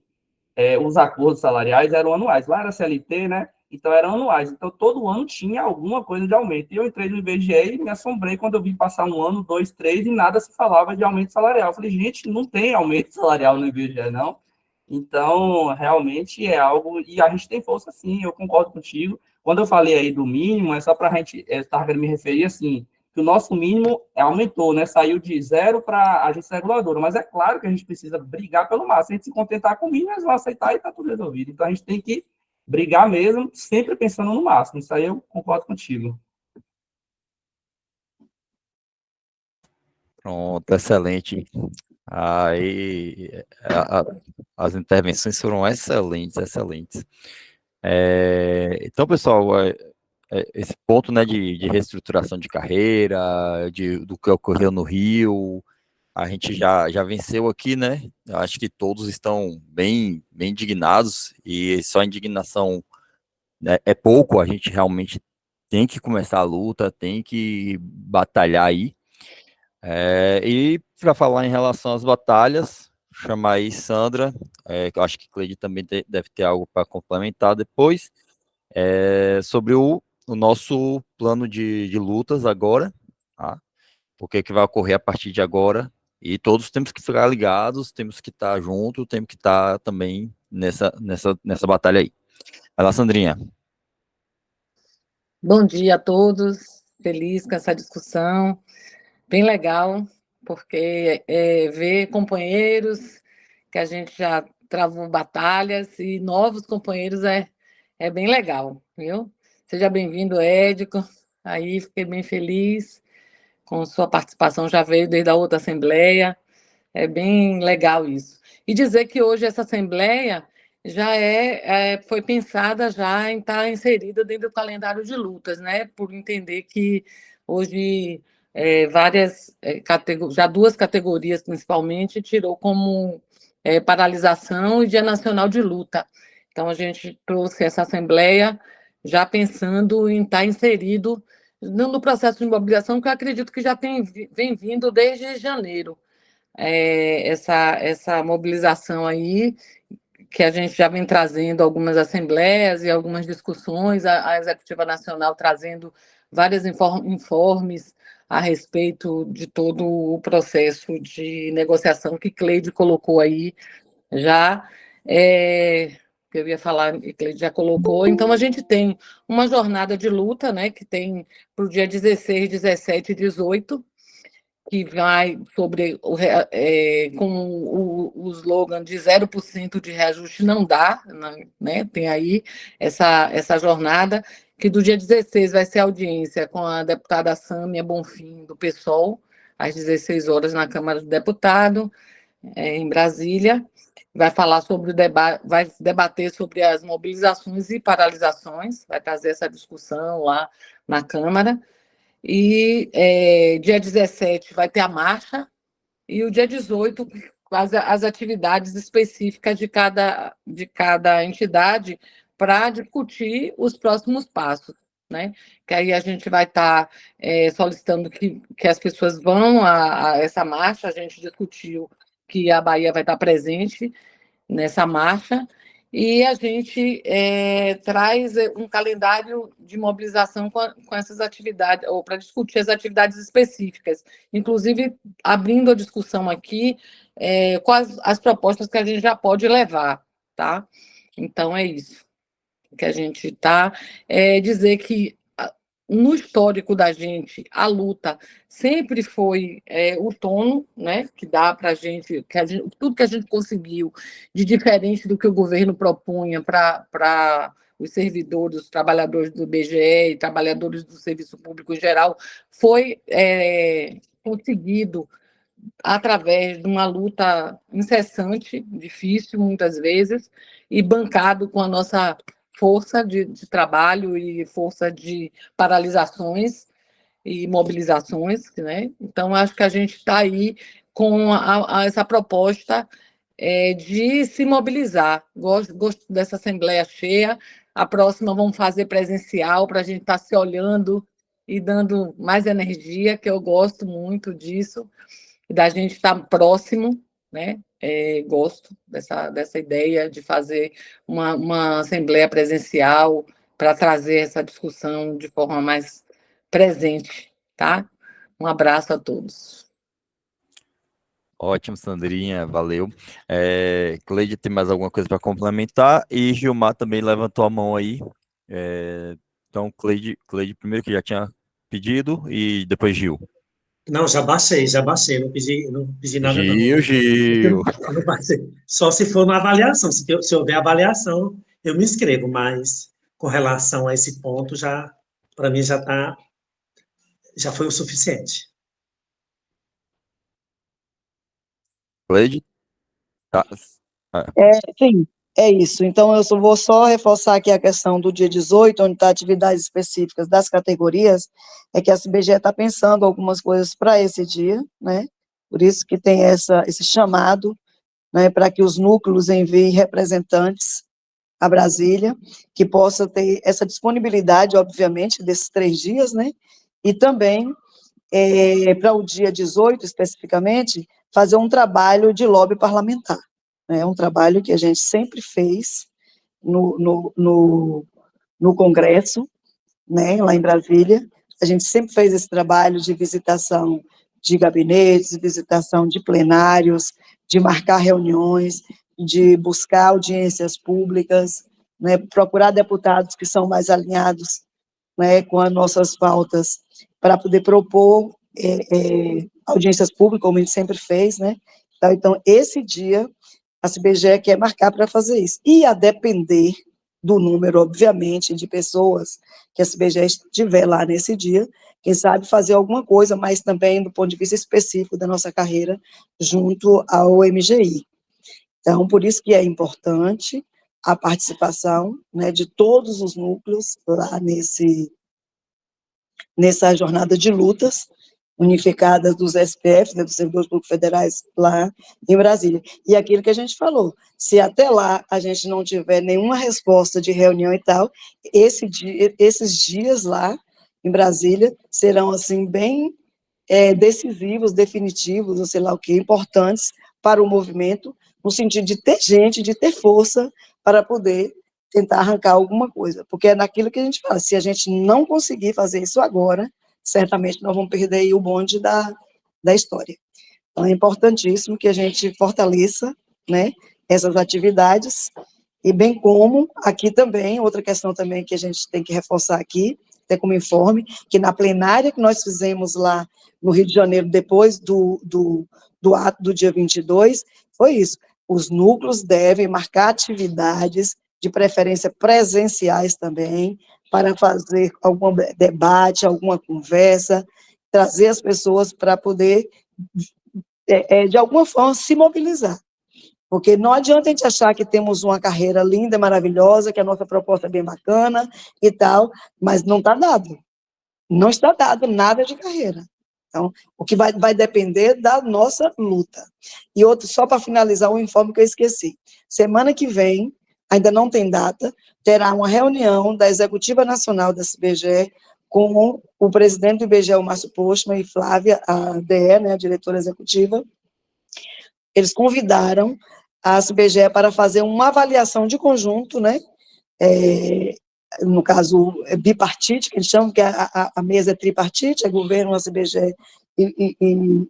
os acordos salariais eram anuais. Lá era CLT, né? Então eram anuais. Então todo ano tinha alguma coisa de aumento. E eu entrei no IBGE e me assombrei quando eu vim passar um ano, dois, três, e nada se falava de aumento salarial. Eu falei, gente, não tem aumento salarial no IBGE, não. Então, realmente é algo... E a gente tem força, sim, eu concordo contigo. Quando eu falei aí do mínimo, é só para a gente... Estava querendo me referir, assim, que o nosso mínimo aumentou, né? Saiu de 0 para a agência reguladora. Mas é claro que a gente precisa brigar pelo máximo. Se a gente se contentar com o mínimo, eles vão aceitar e está tudo resolvido. Então, a gente tem que brigar mesmo, sempre pensando no máximo. Isso aí eu concordo contigo. Pronto, excelente. Aí, as intervenções foram excelentes, excelentes. Então, pessoal, esse ponto, né, de reestruturação de carreira, do que ocorreu no Rio, a gente já venceu aqui, né? Eu acho que todos estão bem indignados, e só indignação, né, é pouco, a gente realmente tem que começar a luta, tem que batalhar aí. E para falar em relação às batalhas, chamar aí Sandra, que eu acho que Cleide também deve ter algo para complementar depois, sobre o nosso plano de lutas agora, tá? O que vai ocorrer a partir de agora, e todos temos que ficar ligados, temos que estar juntos, temos que estar também nessa batalha aí. Vai lá, Sandrinha. Bom dia a todos, feliz com essa discussão, bem legal, porque ver companheiros que a gente já travou batalhas e novos companheiros é bem legal, viu? Seja bem-vindo, Édico, aí fiquei bem feliz com sua participação, já veio desde a outra Assembleia, é bem legal isso. E dizer que hoje essa Assembleia já foi pensada já em estar inserida dentro do calendário de lutas, né? Por entender que hoje várias já duas categorias principalmente tirou como paralisação e Dia Nacional de Luta. Então a gente trouxe essa Assembleia já pensando em estar inserido no processo de mobilização, que eu acredito que já vem vindo desde janeiro. Essa mobilização aí, que a gente já vem trazendo algumas assembleias e algumas discussões, a Executiva Nacional trazendo vários informes a respeito de todo o processo de negociação que Cleide colocou aí já, que eu ia falar, e Cleide já colocou. Então, a gente tem uma jornada de luta, né, que tem para o dia 16, 17 e 18, que vai sobre com o slogan de 0% de reajuste não dá, né? Tem aí essa jornada, que do dia 16 vai ser audiência com a deputada Sâmia Bonfim, do PSOL, às 16 horas na Câmara do Deputado, em Brasília. Vai falar sobre vai debater sobre as mobilizações e paralisações, vai trazer essa discussão lá na Câmara. E dia 17 vai ter a marcha, e o dia 18 as atividades específicas de cada entidade para discutir os próximos passos, né? Que aí a gente vai estar solicitando que as pessoas vão a essa marcha. A gente discutiu que a Bahia vai estar presente nessa marcha, e a gente traz um calendário de mobilização com essas atividades, ou para discutir as atividades específicas, inclusive abrindo a discussão aqui com as propostas que a gente já pode levar, tá? Então, é isso que a gente está. Dizer que, no histórico da gente, a luta sempre foi o tono, né, que dá para a gente, tudo que a gente conseguiu de diferente do que o governo propunha para os servidores, os trabalhadores do IBGE e trabalhadores do serviço público em geral, foi conseguido através de uma luta incessante, difícil muitas vezes, e bancado com a nossa força de trabalho e força de paralisações e mobilizações, né? Então, acho que a gente está aí com essa proposta de se mobilizar. Gosto dessa assembleia cheia. A próxima vamos fazer presencial para a gente estar se olhando e dando mais energia, que eu gosto muito disso, da gente estar próximo, né? Gosto dessa ideia de fazer uma assembleia presencial para trazer essa discussão de forma mais presente, tá? Um abraço a todos. Ótimo, Sandrinha, valeu. Cleide, tem mais alguma coisa para complementar? E Gilmar também levantou a mão aí. Então, Cleide primeiro, que já tinha pedido, e depois Gil. Não, já baixei, não pedi nada não. Gil. Eu não passei. Só se for na avaliação, se houver avaliação, eu me inscrevo, mas com relação a esse ponto, já, para mim, já foi o suficiente. Cleide? Tá. Sim, é isso. Então, vou só reforçar aqui a questão do dia 18, onde está atividades específicas das categorias, é que a CBGE está pensando algumas coisas para esse dia, né? Por isso que tem esse chamado, né, para que os núcleos enviem representantes a Brasília, que possa ter essa disponibilidade, obviamente, desses 3 dias, né? E também, para o dia 18, especificamente, fazer um trabalho de lobby parlamentar. É um trabalho que a gente sempre fez no Congresso, né, lá em Brasília. A gente sempre fez esse trabalho de visitação de gabinetes, visitação de plenários, de marcar reuniões, de buscar audiências públicas, né, procurar deputados que são mais alinhados, né, com as nossas pautas, para poder propor audiências públicas, como a gente sempre fez, né? Então, esse dia, a CBGE quer marcar para fazer isso. E a depender do número, obviamente, de pessoas que a CBGE estiver lá nesse dia, quem sabe fazer alguma coisa, mas também do ponto de vista específico da nossa carreira, junto ao MGI. Então, por isso que é importante a participação, né, de todos os núcleos lá nessa jornada de lutas unificadas dos SPF, né, dos servidores públicos federais lá em Brasília. E aquilo que a gente falou, se até lá a gente não tiver nenhuma resposta de reunião e tal, esses dias lá em Brasília serão, assim, bem decisivos, definitivos, ou sei lá o que, importantes para o movimento, no sentido de ter gente, de ter força para poder tentar arrancar alguma coisa, porque é naquilo que a gente fala, se a gente não conseguir fazer isso agora, certamente nós vamos perder aí o bonde da história. Então, é importantíssimo que a gente fortaleça, né, essas atividades, e bem como, aqui também, outra questão também que a gente tem que reforçar aqui, até como informe, que na plenária que nós fizemos lá no Rio de Janeiro, depois do ato do dia 22, foi isso, os núcleos devem marcar atividades, de preferência presenciais também, para fazer algum debate, alguma conversa, trazer as pessoas para poder, de alguma forma, se mobilizar. Porque não adianta a gente achar que temos uma carreira linda, maravilhosa, que a nossa proposta é bem bacana e tal, mas não está dado. Não está dado nada de carreira. Então, o que vai depender da nossa luta. E outro, só para finalizar, um informe que eu esqueci. Semana que vem, ainda não tem data, terá uma reunião da Executiva Nacional da CBGE com o presidente do IBGE, o Márcio Postman, e Flávia, a DE, né, a diretora executiva. Eles convidaram a CBGE para fazer uma avaliação de conjunto, né, no caso, bipartite, que eles chamam, que a mesa é tripartite, é governo, a CBGE e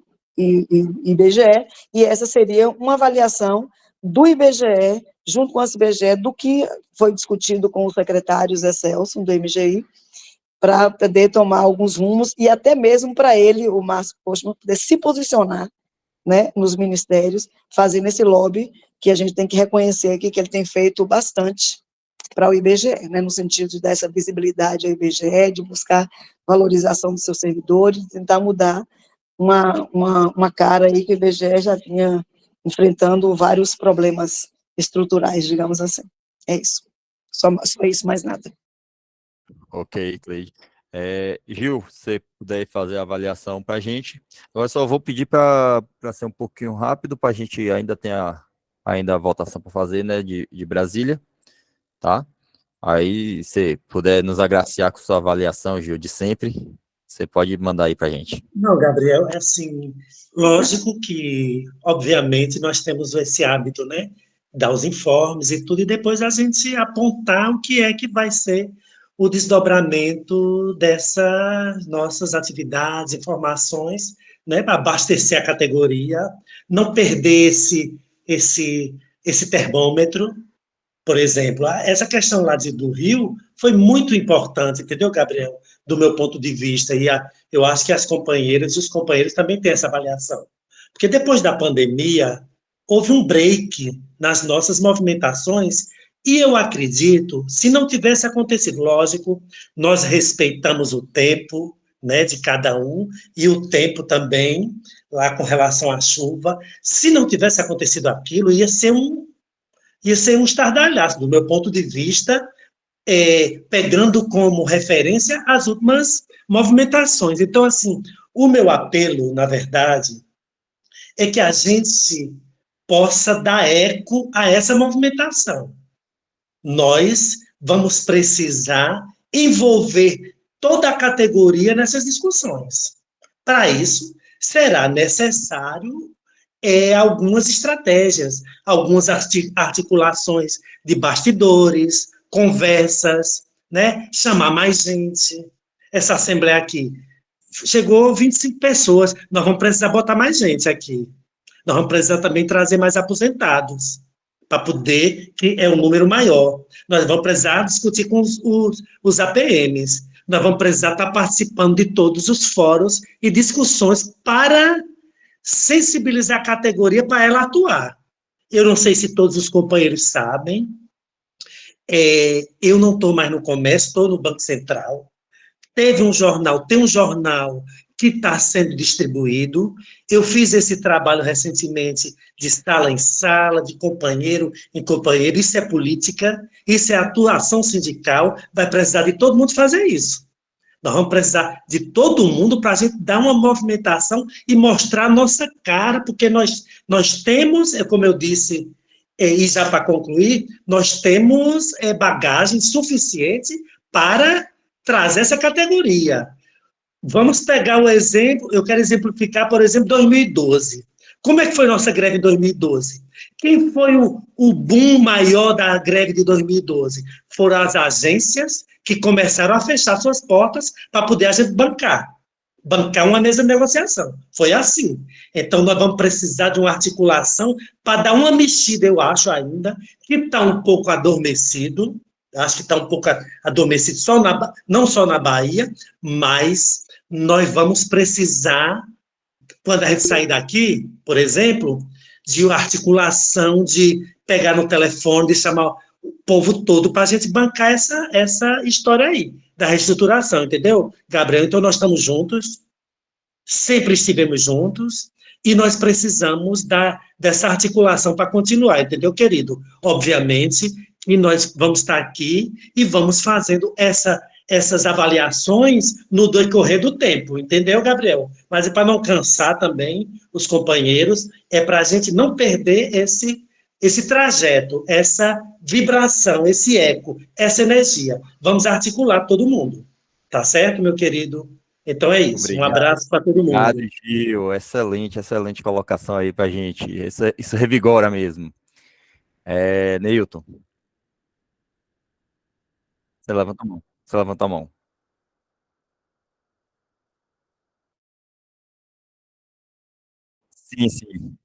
IBGE, e essa seria uma avaliação do IBGE, junto com a CBGE, do que foi discutido com os secretários Excelso, do MGI, para poder tomar alguns rumos, e até mesmo para ele, o Márcio Postman, poder se posicionar, né, nos ministérios, fazendo esse lobby, que a gente tem que reconhecer aqui, que ele tem feito bastante para o IBGE, né, no sentido de dar essa visibilidade ao IBGE, de buscar valorização dos seus servidores, de tentar mudar uma cara aí que o IBGE já vinha enfrentando vários problemas estruturais, digamos assim. É isso. Só isso, mais nada. Ok, Cleide. Gil, se você puder fazer a avaliação para a gente. Agora só vou pedir para ser um pouquinho rápido, para a gente ainda ter a ainda a votação para fazer, né, de Brasília, tá? Aí, se puder nos agraciar com sua avaliação, Gil, de sempre, você pode mandar aí para gente. Não, Gabriel, é assim, lógico que, obviamente, nós temos esse hábito, né? Dar os informes e tudo, e depois a gente apontar o que é que vai ser o desdobramento dessas nossas atividades, informações, né? Para abastecer a categoria, não perder esse termômetro, por exemplo, essa questão lá do Rio foi muito importante, entendeu, Gabriel? Do meu ponto de vista, eu acho que as companheiras e os companheiros também têm essa avaliação. Porque depois da pandemia, houve um break nas nossas movimentações, e eu acredito, se não tivesse acontecido, lógico, nós respeitamos o tempo, né, de cada um, e o tempo também, lá com relação à chuva, se não tivesse acontecido aquilo, ia ser um estardalhaço, do meu ponto de vista, pegando como referência as últimas movimentações. Então, assim, o meu apelo, na verdade, é que a gente possa dar eco a essa movimentação. Nós vamos precisar envolver toda a categoria nessas discussões. Para isso, será necessário algumas estratégias, algumas articulações de bastidores, conversas, né? Chamar mais gente. Essa assembleia aqui chegou 25 pessoas, nós vamos precisar botar mais gente aqui. Nós vamos precisar também trazer mais aposentados, para poder, que é um número maior. Nós vamos precisar discutir com os APMs. Nós vamos precisar estar participando de todos os fóruns e discussões para sensibilizar a categoria para ela atuar. Eu não sei se todos os companheiros sabem, eu não estou mais no comércio, estou no Banco Central. Tem um jornal que está sendo distribuído. Eu fiz esse trabalho recentemente de sala em sala, de companheiro em companheiro. Isso é política, isso é atuação sindical. Vai precisar de todo mundo fazer isso. Nós vamos precisar de todo mundo para a gente dar uma movimentação e mostrar a nossa cara, porque nós temos, como eu disse, e já para concluir, nós temos bagagem suficiente para trazer essa categoria. Vamos pegar o exemplo, eu quero exemplificar, por exemplo, 2012. Como é que foi nossa greve em 2012? Quem foi o boom maior da greve de 2012? Foram as agências que começaram a fechar suas portas para poder a gente bancar uma mesa de negociação. Foi assim. Então, nós vamos precisar de uma articulação para dar uma mexida, eu acho ainda, que está um pouco adormecido, acho que está um pouco adormecido não só na Bahia, mas nós vamos precisar, quando a gente sair daqui, por exemplo, de uma articulação, de pegar no telefone, de chamar o povo todo para a gente bancar essa história aí, da reestruturação, entendeu, Gabriel? Então, nós estamos juntos, sempre estivemos juntos, e nós precisamos dessa articulação para continuar, entendeu, querido? Obviamente, e nós vamos estar aqui e vamos fazendo essas avaliações no decorrer do tempo, entendeu, Gabriel? Mas é para não cansar também os companheiros, é para a gente não perder esse trajeto, essa vibração, esse eco, essa energia. Vamos articular todo mundo, tá certo, meu querido? Então é isso. Um Obrigado. abraço para todo Obrigado, mundo. Gil. Excelente colocação aí pra gente. Isso revigora mesmo. Neilton, você levanta a mão. Você levanta a mão. Sim, sim.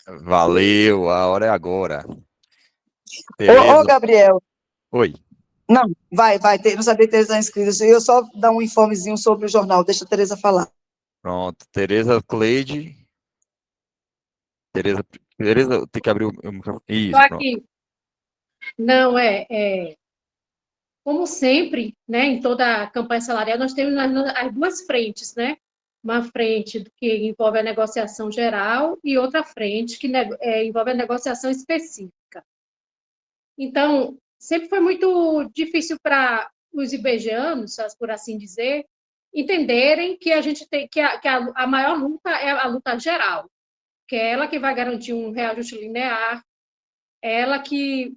Valeu, a hora é agora. Ô, Tereza, Gabriel, oi. não, vai, não sabia que Tereza está inscrita. Eu só dar um informezinho sobre o jornal, deixa a Tereza falar. Pronto, Tereza Cleide. Tereza, tem que abrir o microfone. Estou Isso, pronto. aqui. Não, como sempre, né, em toda a campanha salarial, nós temos as duas frentes, né? Uma frente que envolve a negociação geral e outra frente que envolve a negociação específica. Então, sempre foi muito difícil para os ibegianos, por assim dizer, entenderem que a gente tem que a maior luta é a luta geral, que é ela que vai garantir um reajuste linear, ela que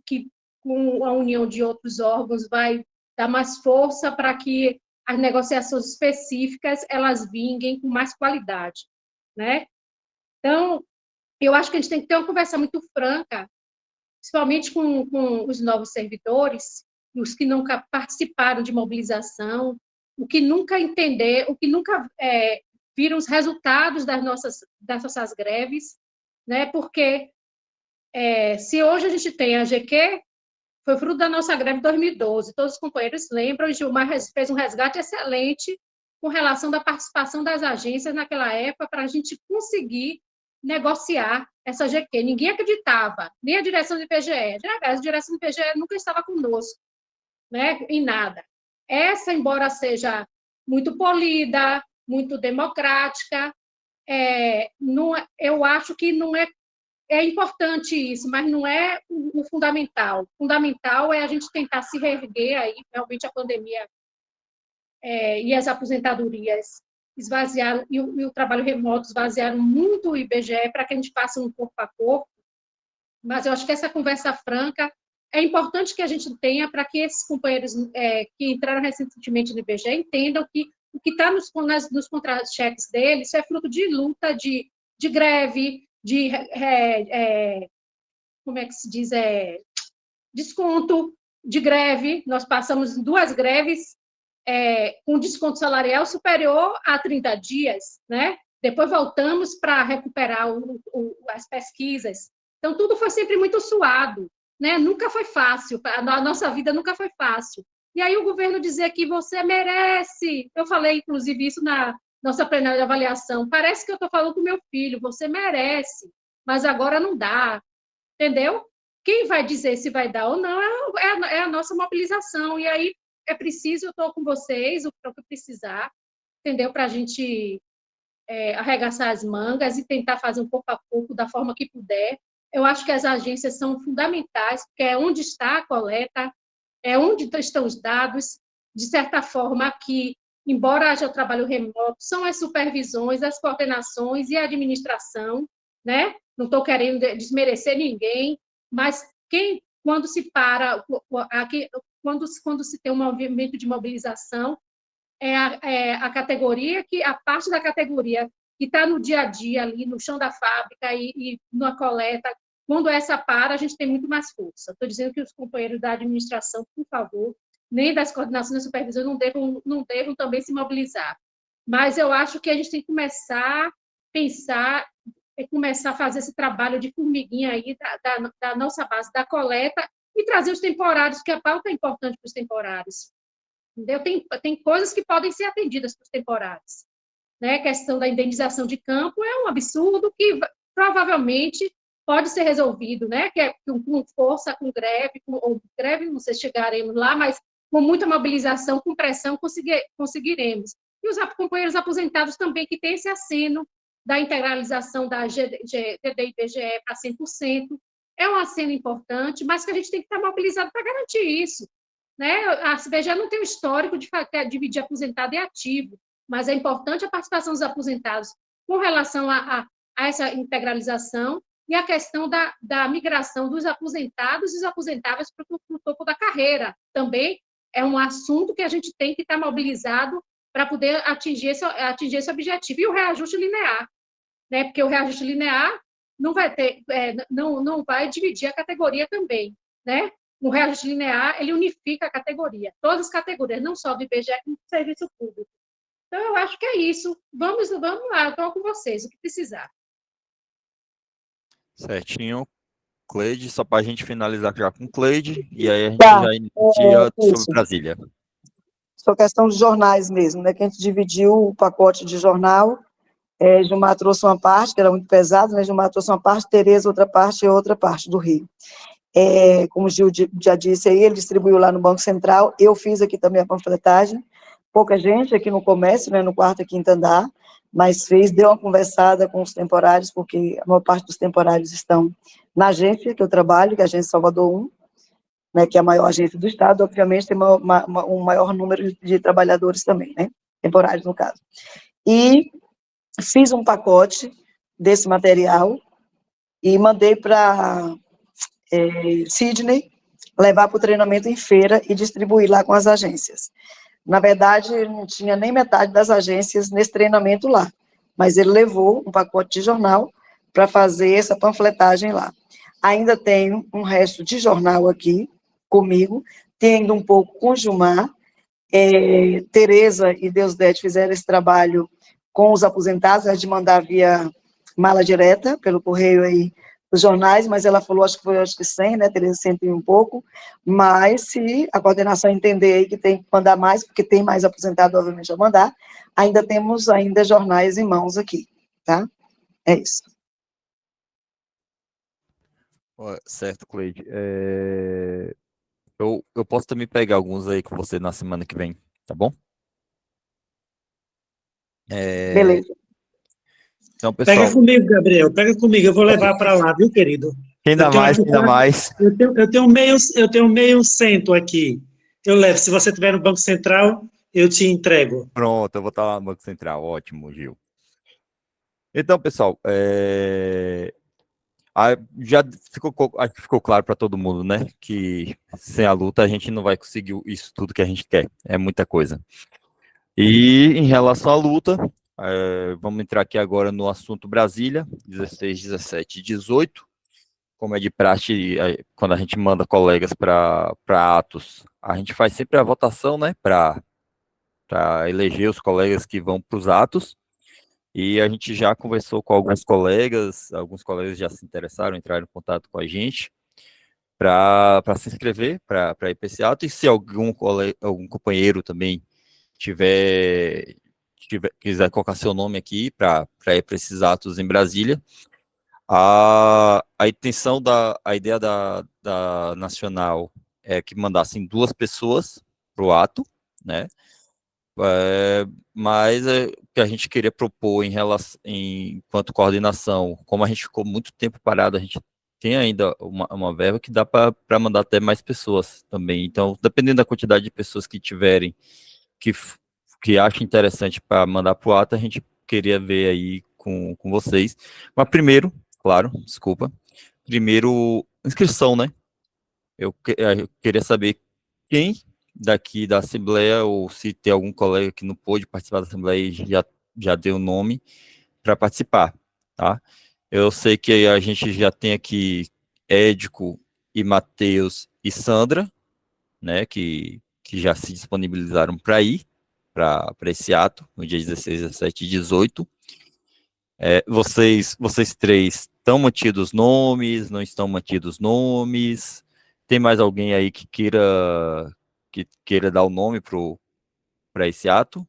com a união de outros órgãos vai dar mais força para que as negociações específicas elas vinguem com mais qualidade, né? Então, eu acho que a gente tem que ter uma conversa muito franca, principalmente com os novos servidores, os que nunca participaram de mobilização, o que nunca viram os resultados das nossas greves, né? Porque se hoje a gente tem a GQ, foi fruto da nossa greve de 2012. Todos os companheiros lembram, e Gilmar fez um resgate excelente com relação da participação das agências naquela época para a gente conseguir negociar essa GQ. Ninguém acreditava, nem a direção do IBGE. A direção do IBGE nunca estava conosco, né, em nada. Essa, embora seja muito polida, muito democrática, eu acho que não é importante isso, mas não é o fundamental. O fundamental é a gente tentar se reerguer aí, realmente a pandemia e as aposentadorias esvaziaram, e o trabalho remoto esvaziaram muito o IBGE para que a gente faça um corpo a corpo, mas eu acho que essa conversa franca é importante que a gente tenha para que esses companheiros que entraram recentemente no IBGE entendam que o que está nos contra-cheques deles é fruto de luta, de greve, de como é que se diz, desconto de greve. Nós passamos 2 greves com desconto salarial superior a 30 dias, né? Depois voltamos para recuperar as pesquisas. Então, tudo foi sempre muito suado, né? Nunca foi fácil, a nossa vida nunca foi fácil. E aí o governo dizer que você merece, eu falei, inclusive, isso na nossa plenária de avaliação, parece que eu estou falando com meu filho, você merece, mas agora não dá, entendeu? Quem vai dizer se vai dar ou não é a nossa mobilização, e aí é preciso, eu estou com vocês, o que precisar, entendeu? Para a gente arregaçar as mangas e tentar fazer um pouco a pouco, da forma que puder. Eu acho que as agências são fundamentais, porque é onde está a coleta, é onde estão os dados, de certa forma que, embora haja o trabalho remoto, são as supervisões, as coordenações e a administração, né? Não estou querendo desmerecer ninguém, mas quando se para, quando se tem um movimento de mobilização, a categoria, a parte da categoria que está no dia a dia, ali no chão da fábrica e na coleta, quando essa para, a gente tem muito mais força. Estou dizendo que os companheiros da administração, por favor, nem das coordenações de supervisão, não devam também se mobilizar. Mas eu acho que a gente tem que começar a pensar, começar a fazer esse trabalho de formiguinha aí da nossa base da coleta e trazer os temporários, que a pauta é importante para os temporários. Entendeu? Tem coisas que podem ser atendidas para os temporários. Né? A questão da indenização de campo é um absurdo que provavelmente pode ser resolvido, né? Que é com força, com greve, ou greve, não sei se chegaremos lá, mas com muita mobilização, com pressão, conseguiremos. E os companheiros aposentados também, que têm esse aceno da integralização da GD-IBGE para 100%, é um aceno importante, mas que a gente tem que estar mobilizado para garantir isso. Né? A CBGE não tem o histórico de dividir aposentado e ativo, mas é importante a participação dos aposentados com relação a essa integralização e a questão da migração dos aposentados e dos aposentáveis para o topo da carreira. Também é um assunto que a gente tem que estar mobilizado para poder atingir esse objetivo. E o reajuste linear, né? Porque o reajuste linear não vai não vai dividir a categoria também, né? O reajuste linear, ele unifica a categoria, todas as categorias, não só do IBGE, como do serviço público. Então, eu acho que é isso. Vamos lá, eu estou com vocês, o que precisar. Certinho. Cleide, só para a gente finalizar já com Cleide, e aí a gente Tá, já inicia sobre isso. Brasília. Só questão de jornais mesmo, né? Que a gente dividiu o pacote de jornal. Gilmar trouxe uma parte, que era muito pesado, né? Gilmar trouxe uma parte, Tereza outra parte e outra parte do Rio. Como o Gil já disse aí, ele distribuiu lá no Banco Central, eu fiz aqui também a panfletagem, pouca gente aqui no comércio, né, no quarto e quinto andar, mas deu uma conversada com os temporários, porque a maior parte dos temporários estão na agência que eu trabalho, que é a Agência Salvador 1, né, que é a maior agência do Estado, obviamente tem um maior número de trabalhadores também, né, temporários no caso. E fiz um pacote desse material e mandei para Sidney levar para o treinamento em feira e distribuir lá com as agências. Na verdade, não tinha nem metade das agências nesse treinamento lá, mas ele levou um pacote de jornal para fazer essa panfletagem lá. Ainda tenho um resto de jornal aqui comigo, tendo um pouco com o Gilmar. Tereza e Deusdete fizeram esse trabalho com os aposentados, de mandar via mala direta, pelo correio aí, os jornais, mas ela falou, acho que 100, né, Tereza, 100 e um pouco, mas se a coordenação entender aí que tem que mandar mais, porque tem mais aposentado, obviamente, a mandar, ainda temos jornais em mãos aqui, tá? É isso. Certo, Cleide. Eu posso também pegar alguns aí com você na semana que vem, tá bom? Beleza. Então, pessoal, Pega comigo, Gabriel, pega comigo, eu vou levar para lá, viu, querido? ainda mais. Eu tenho meio cento aqui. Eu levo. Se você estiver no Banco Central, eu te entrego. Pronto, eu vou estar lá no Banco Central. Ótimo, Gil. Então, pessoal, acho que ficou claro para todo mundo, né? Que sem a luta a gente não vai conseguir isso tudo que a gente quer. É muita coisa. E em relação à luta, vamos entrar aqui agora no assunto Brasília, 16, 17 e 18. Como é de praxe, quando a gente manda colegas para Atos, a gente faz sempre a votação, né? Para eleger os colegas que vão para os Atos. E a gente já conversou com alguns colegas já se interessaram, entraram em contato com a gente para se inscrever para ir para esse ato. E se algum companheiro também tiver quiser colocar seu nome aqui para ir para esses atos em Brasília, a intenção a ideia da Nacional é que mandassem 2 pessoas para o ato, né? Mas o que a gente queria propor enquanto coordenação, como a gente ficou muito tempo parado, a gente tem ainda uma verba que dá para mandar até mais pessoas também. Então, dependendo da quantidade de pessoas que tiverem, que achem interessante para mandar para o ato, a gente queria ver aí com vocês. Mas primeiro, claro, desculpa, primeiro, inscrição, né? Eu queria saber quem daqui da Assembleia, ou se tem algum colega que não pôde participar da Assembleia e já deu o nome para participar, tá? Eu sei que a gente já tem aqui Édico e Matheus e Sandra, né, que já se disponibilizaram para ir para esse ato, no dia 16, 17 e 18. Vocês três estão mantidos nomes, não estão mantidos nomes? Tem mais alguém aí que queira dar o nome para esse ato?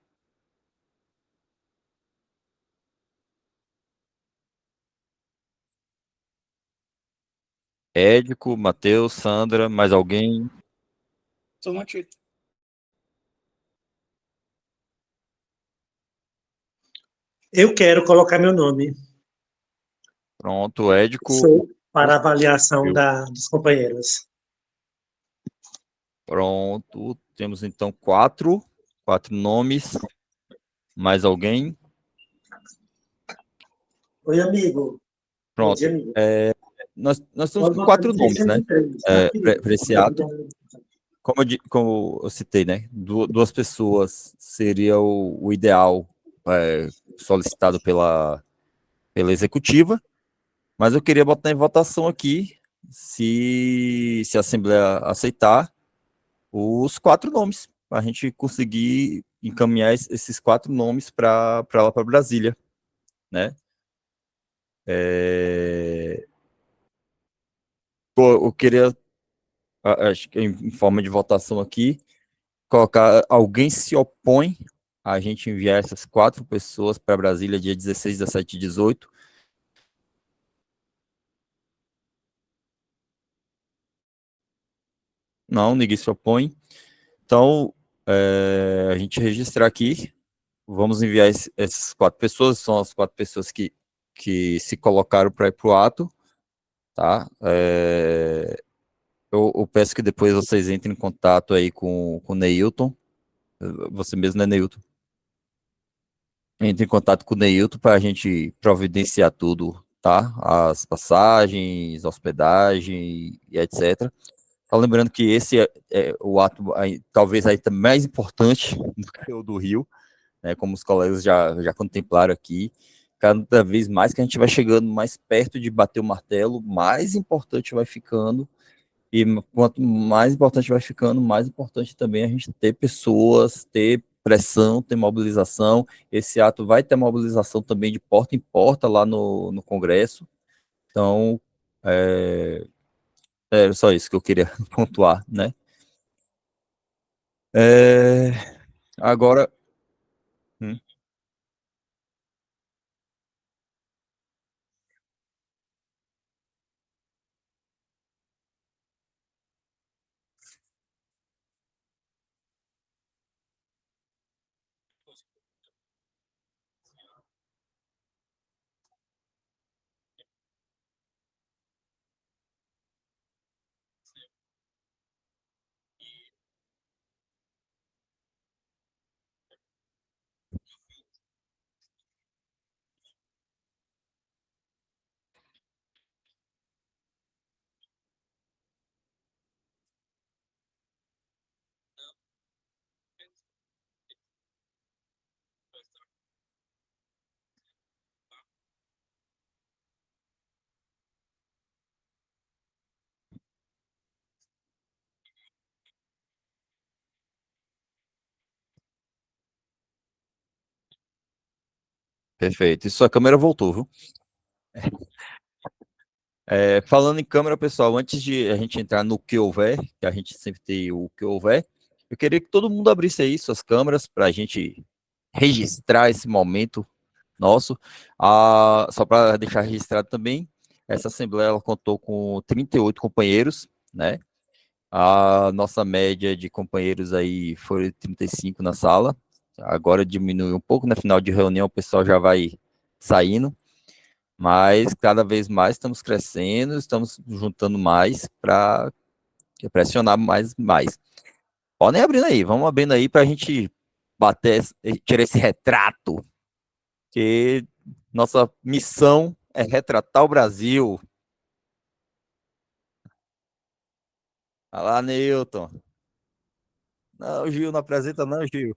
Édico, Matheus, Sandra, mais alguém? Estou mantido. Eu quero colocar meu nome. Pronto, Édico. Sou para avaliação dos companheiros. Pronto, temos então 4 nomes. Mais alguém? Oi, amigo. Pronto. Dia, amigo. Nós temos 4 nomes, né? Para esse ato. Como eu citei, né? 2 pessoas seria o ideal solicitado pela executiva, mas eu queria botar em votação aqui, se a Assembleia aceitar, os 4 nomes, para a gente conseguir encaminhar esses 4 nomes para lá para Brasília, né? eu queria, acho que em forma de votação aqui, colocar alguém se opõe a gente enviar essas 4 pessoas para Brasília dia 16, 17 e 18. Não, ninguém se opõe. Então, a gente registrar aqui, vamos enviar essas 4 pessoas, são as 4 pessoas que se colocaram para ir para o ato, tá? Eu peço que depois vocês entrem em contato aí com o Neilton, você mesmo, né, Neilton? Entre em contato com o Neilton para a gente providenciar tudo, tá? As passagens, hospedagem e etc. Só lembrando que esse é o ato talvez aí mais importante do que o do Rio, né? Como os colegas já contemplaram aqui. Cada vez mais que a gente vai chegando mais perto de bater o martelo, mais importante vai ficando. E quanto mais importante vai ficando, mais importante também a gente ter pessoas, ter pressão, ter mobilização. Esse ato vai ter mobilização também de porta em porta lá no Congresso. Então, era só isso que eu queria pontuar, né? Agora. Perfeito. E sua câmera voltou, viu? Falando em câmera, pessoal, antes de a gente entrar no que houver, que a gente sempre tem o que houver, eu queria que todo mundo abrisse aí suas câmeras para a gente registrar esse momento nosso. Só para deixar registrado também, essa assembleia ela contou com 38 companheiros, né? A nossa média de companheiros aí foi 35 na sala. Agora diminuiu um pouco, no final de reunião o pessoal já vai saindo, mas cada vez mais estamos crescendo, estamos juntando mais para pressionar mais. Podem abrindo aí, vamos abrindo aí para a gente tirar esse retrato, que nossa missão é retratar o Brasil. Olha lá, Neilton. Não, Gil, não apresenta não, Gil.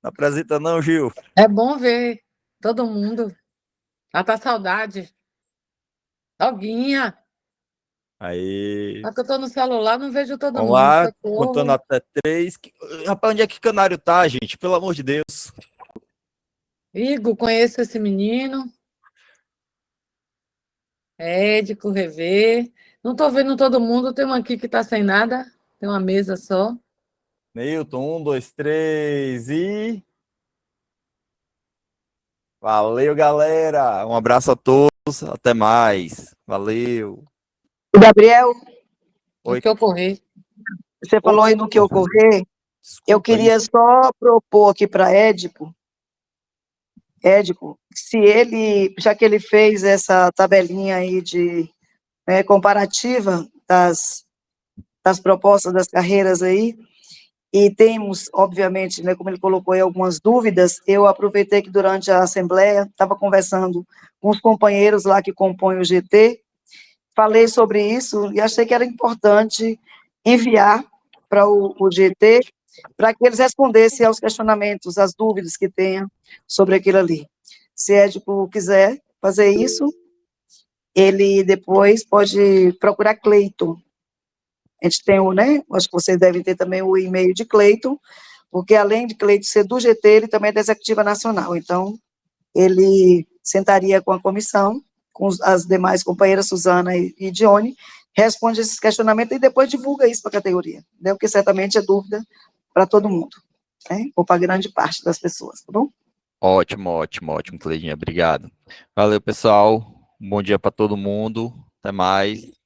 Não apresenta não, Gil. É bom ver todo mundo. Tá saudade. Alguinha. Aí. Só que eu tô no celular, não vejo todo Vamos mundo. lá, Socorro. contando até 3. Rapaz, onde é que Canário tá, gente? Pelo amor de Deus. Igor, conheço esse menino. Édico, Rever. Não tô vendo todo mundo. Tem um aqui que tá sem nada. Tem uma mesa só. Neilton, 1, 2, 3 e. Valeu, galera. Um abraço a todos. Até mais. Valeu. Gabriel, O que ocorrer? você falou aí no que ocorrer. Eu queria só propor aqui para Édico, se ele, já que ele fez essa tabelinha aí de comparativa das propostas das carreiras aí, e temos, obviamente, como ele colocou aí, algumas dúvidas, eu aproveitei que durante a Assembleia, estava conversando com os companheiros lá que compõem o GT, falei sobre isso e achei que era importante enviar para o GT, para que eles respondessem aos questionamentos, às dúvidas que tenham sobre aquilo ali. Se Édipo quiser fazer isso, ele depois pode procurar Cleiton. A gente tem acho que vocês devem ter também o e-mail de Cleiton, porque além de Cleiton ser do GT, ele também é da Executiva Nacional. Então, ele sentaria com a comissão, com as demais companheiras, Suzana e Dione, responde esses questionamentos e depois divulga isso para a categoria, né? Porque certamente é dúvida para todo mundo, né? Ou para grande parte das pessoas, tá bom? Ótimo, ótimo, ótimo, Cleidinha, obrigado. Valeu, pessoal. Um bom dia para todo mundo. Até mais.